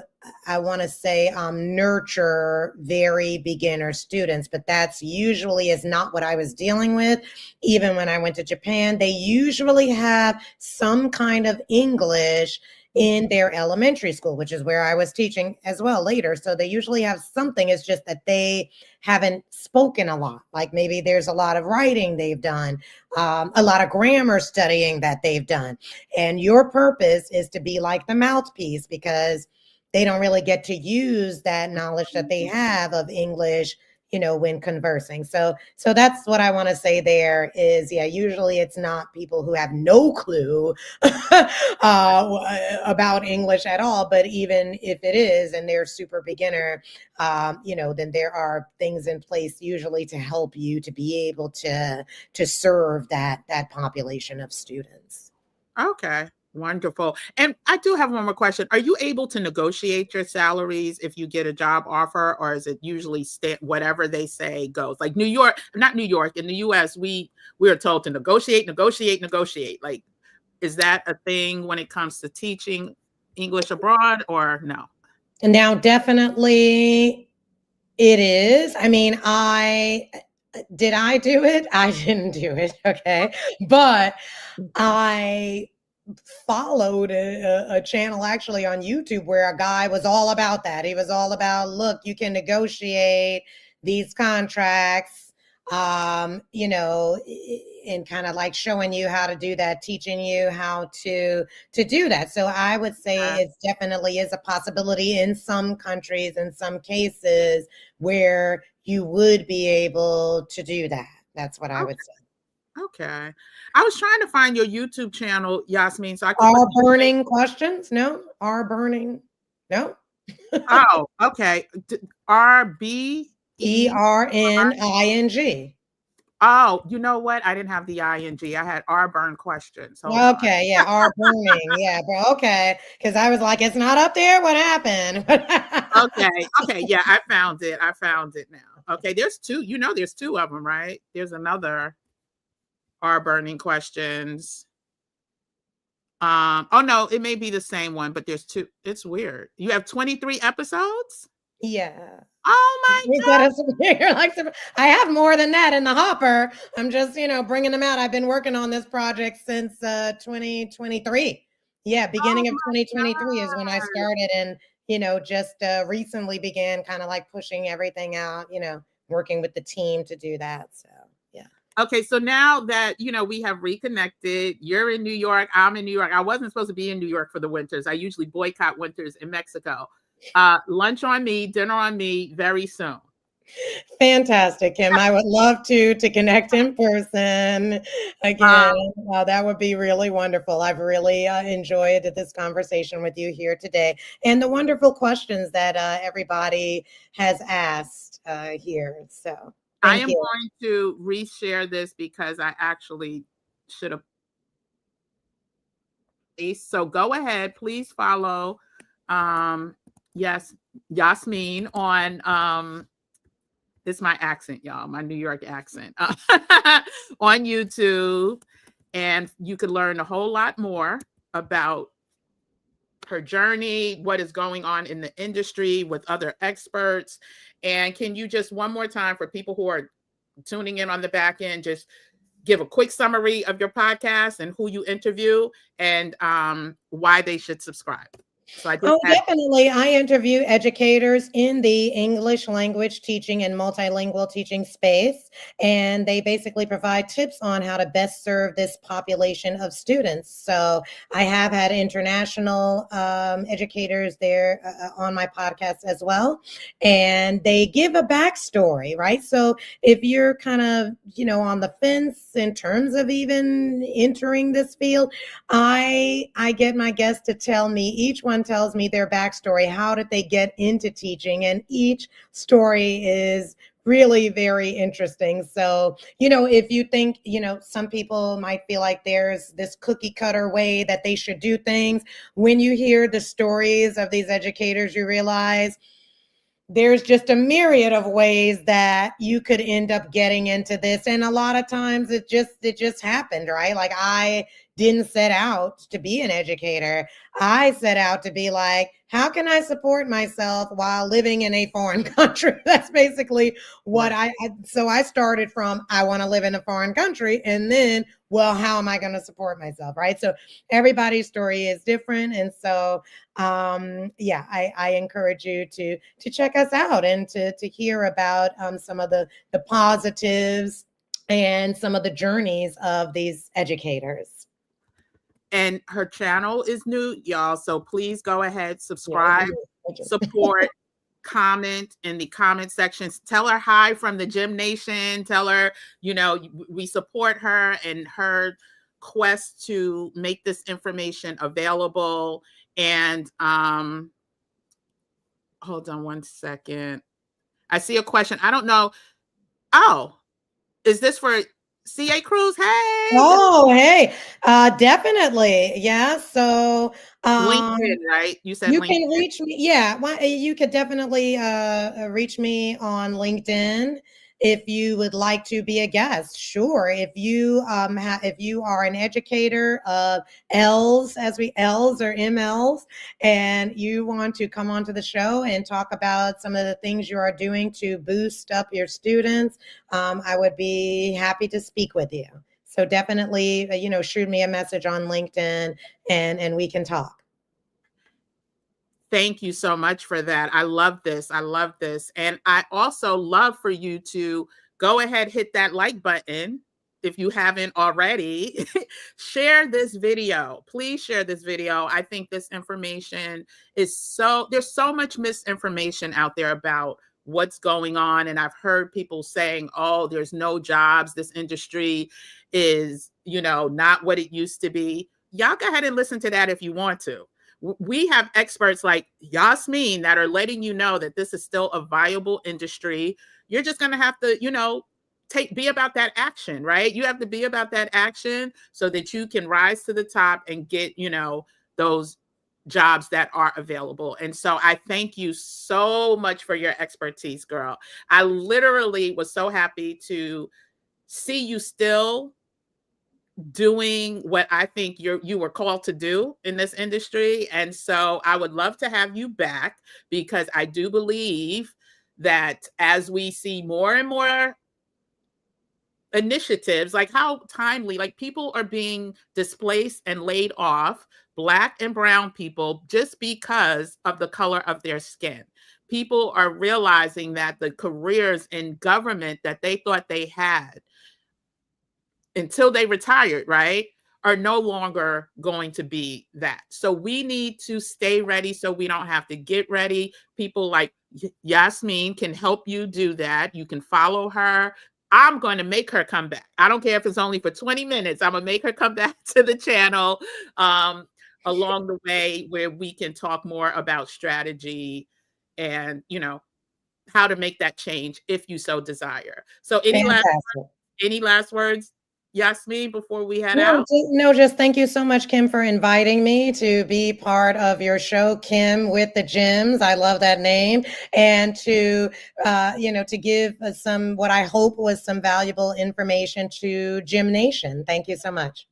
I want to say, nurture very beginner students, but that's usually is not what I was dealing with. Even when I went to Japan, they usually have some kind of English in their elementary school, which is where I was teaching as well later. So they usually have something. It's just that they haven't spoken a lot. Like maybe there's a lot of writing they've done, a lot of grammar studying that they've done. And your purpose is to be like the mouthpiece because they don't really get to use that knowledge that they have of English, when conversing. So that's what I want to say there is, yeah, usually it's not people who have no clue about English at all. But even if it is, and they're super beginner, then there are things in place usually to help you to be able to serve that population of students. Okay. Wonderful. And I do have one more question. Are you able to negotiate your salaries if you get a job offer, or is it usually whatever they say goes? Like New York, not New York, in the US, we are told to negotiate, negotiate, negotiate. Like, is that a thing when it comes to teaching English abroad or no? And now definitely it is. I mean, did I do it? I didn't do it, okay? But I followed a channel actually on YouTube where a guy was all about that. He was all about, look, you can negotiate these contracts, and kind of like showing you how to do that, teaching you how to do that. So I would say it definitely is a possibility in some countries, in some cases, where you would be able to do that. That's what I would say. Okay. I was trying to find your YouTube channel, Yasmeen, so I could put Are burning questions? No. Are burning? No. Oh, okay. RBE. ERNING. Oh, you know what? I didn't have the ING. I had R burn questions. Hold on. Okay, yeah, are burning. Yeah, bro. Okay. Because I was like, it's not up there. What happened? Okay. Okay. Yeah, I found it. I found it now. Okay. There's two. There's two of them, right? There's another R burning questions. Oh no, it may be the same one, but there's two. It's weird. You have 23 episodes? Yeah. Oh We my got us here. Like, I have more than that in the hopper. I'm just, bringing them out. I've been working on this project since 2023. Yeah, beginning of 2023 is when I started, and just recently began kind of like pushing everything out. Working with the team to do that. So yeah. Okay, so now that we have reconnected, you're in New York, I'm in New York. I wasn't supposed to be in New York for the winters. I usually boycott winters in Mexico. Lunch on me, dinner on me very soon. Fantastic, Kim. I would love to connect in person again. That would be really wonderful. I've really enjoyed this conversation with you here today, and the wonderful questions that everybody has asked here. So I thank am you. going to reshare this because I actually should have. So go ahead, please follow. Yes, Yasmeen on it's my accent, y'all, my New York accent on YouTube. And you could learn a whole lot more about her journey, what is going on in the industry with other experts. And can you just one more time for people who are tuning in on the back end, just give a quick summary of your podcast and who you interview and why they should subscribe? So definitely. I interview educators in the English language teaching and multilingual teaching space, and they basically provide tips on how to best serve this population of students. So I have had international educators there on my podcast as well, and they give a backstory, right? So if you're kind of, on the fence in terms of even entering this field, I get my guests to tell me each one everyone tells me their backstory. How did they get into teaching? And each story is really very interesting. So, if you think, some people might feel like there's this cookie cutter way that they should do things. When you hear the stories of these educators, you realize there's just a myriad of ways that you could end up getting into this. And a lot of times it just happened, right? Like, I didn't set out to be an educator. I set out to be like, how can I support myself while living in a foreign country? That's basically what so I started from, I want to live in a foreign country, and then, well, how am I going to support myself, right? So everybody's story is different. And so yeah, I encourage you to check us out and to hear about some of the positives and some of the journeys of these educators. And her channel is new, y'all. So please go ahead, subscribe, support, comment in the comment sections. Tell her hi from the Gym Nation. Tell her, we support her and her quest to make this information available. And hold on one second. I see a question. I don't know. Oh, is this for CA Cruz? Hey. Oh, hey. Definitely. Yeah. So LinkedIn, right? You said you LinkedIn. can reach me. Yeah. Well, you could definitely reach me on LinkedIn if you would like to be a guest. Sure. If you if you are an educator of L's or MLs, and you want to come onto the show and talk about some of the things you are doing to boost up your students, I would be happy to speak with you. So definitely, shoot me a message on LinkedIn, and we can talk. Thank you so much for that. I love this. I love this. And I also love for you to go ahead, hit that like button if you haven't already. Share this video. Please share this video. I think this information is there's so much misinformation out there about what's going on. And I've heard people saying, oh, there's no jobs. This industry is, not what it used to be. Y'all go ahead and listen to that if you want to. We have experts like Yasmeen that are letting you know that this is still a viable industry. You're just going to have to, be about that action, right? You have to be about that action so that you can rise to the top and get, those jobs that are available. And so I thank you so much for your expertise, girl. I literally was so happy to see you still doing what I think you were called to do in this industry. And so I would love to have you back, because I do believe that as we see more and more initiatives, like how timely, like people are being displaced and laid off, Black and brown people, just because of the color of their skin. People are realizing that the careers in government that they thought they had until they retired, right, are no longer going to be that. So we need to stay ready so we don't have to get ready. People like Yasmeen can help you do that. You can follow her. I'm going to make her come back. I don't care if it's only for 20 minutes. I'm going to make her come back to the channel along the way, where we can talk more about strategy and, how to make that change if you so desire. So any last words, Yasmeen, before we head out? No, just thank you so much, Kim, for inviting me to be part of your show, Kim with the Gyms. I love that name. And to, to give some, what I hope was some valuable information to Gym Nation. Thank you so much.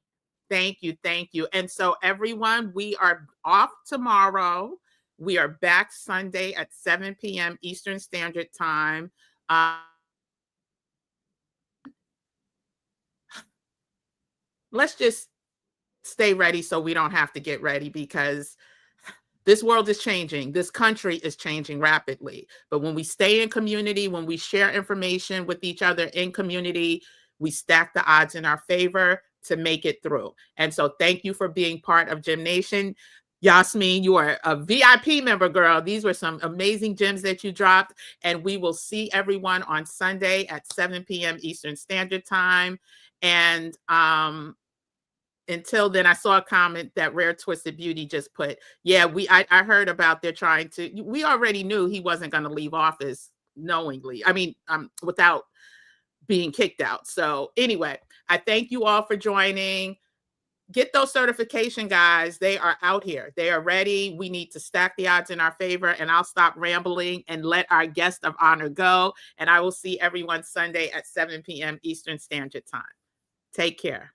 Thank you. Thank you. And so everyone, we are off tomorrow. We are back Sunday at 7 p.m. Eastern Standard Time. Let's just stay ready so we don't have to get ready, because this world is changing. This country is changing rapidly. But when we stay in community, when we share information with each other in community, we stack the odds in our favor to make it through. And so thank you for being part of Gym Nation. Yasmeen, you are a VIP member, girl. These were some amazing gems that you dropped. And we will see everyone on Sunday at 7 p.m. Eastern Standard Time. And until then, I saw a comment that Rare Twisted Beauty just put. Yeah, I heard about they're trying to. We already knew he wasn't going to leave office knowingly. I mean, without being kicked out. So anyway, I thank you all for joining. Get those certification, guys. They are out here. They are ready. We need to stack the odds in our favor. And I'll stop rambling and let our guest of honor go. And I will see everyone Sunday at 7 p.m. Eastern Standard Time. Take care.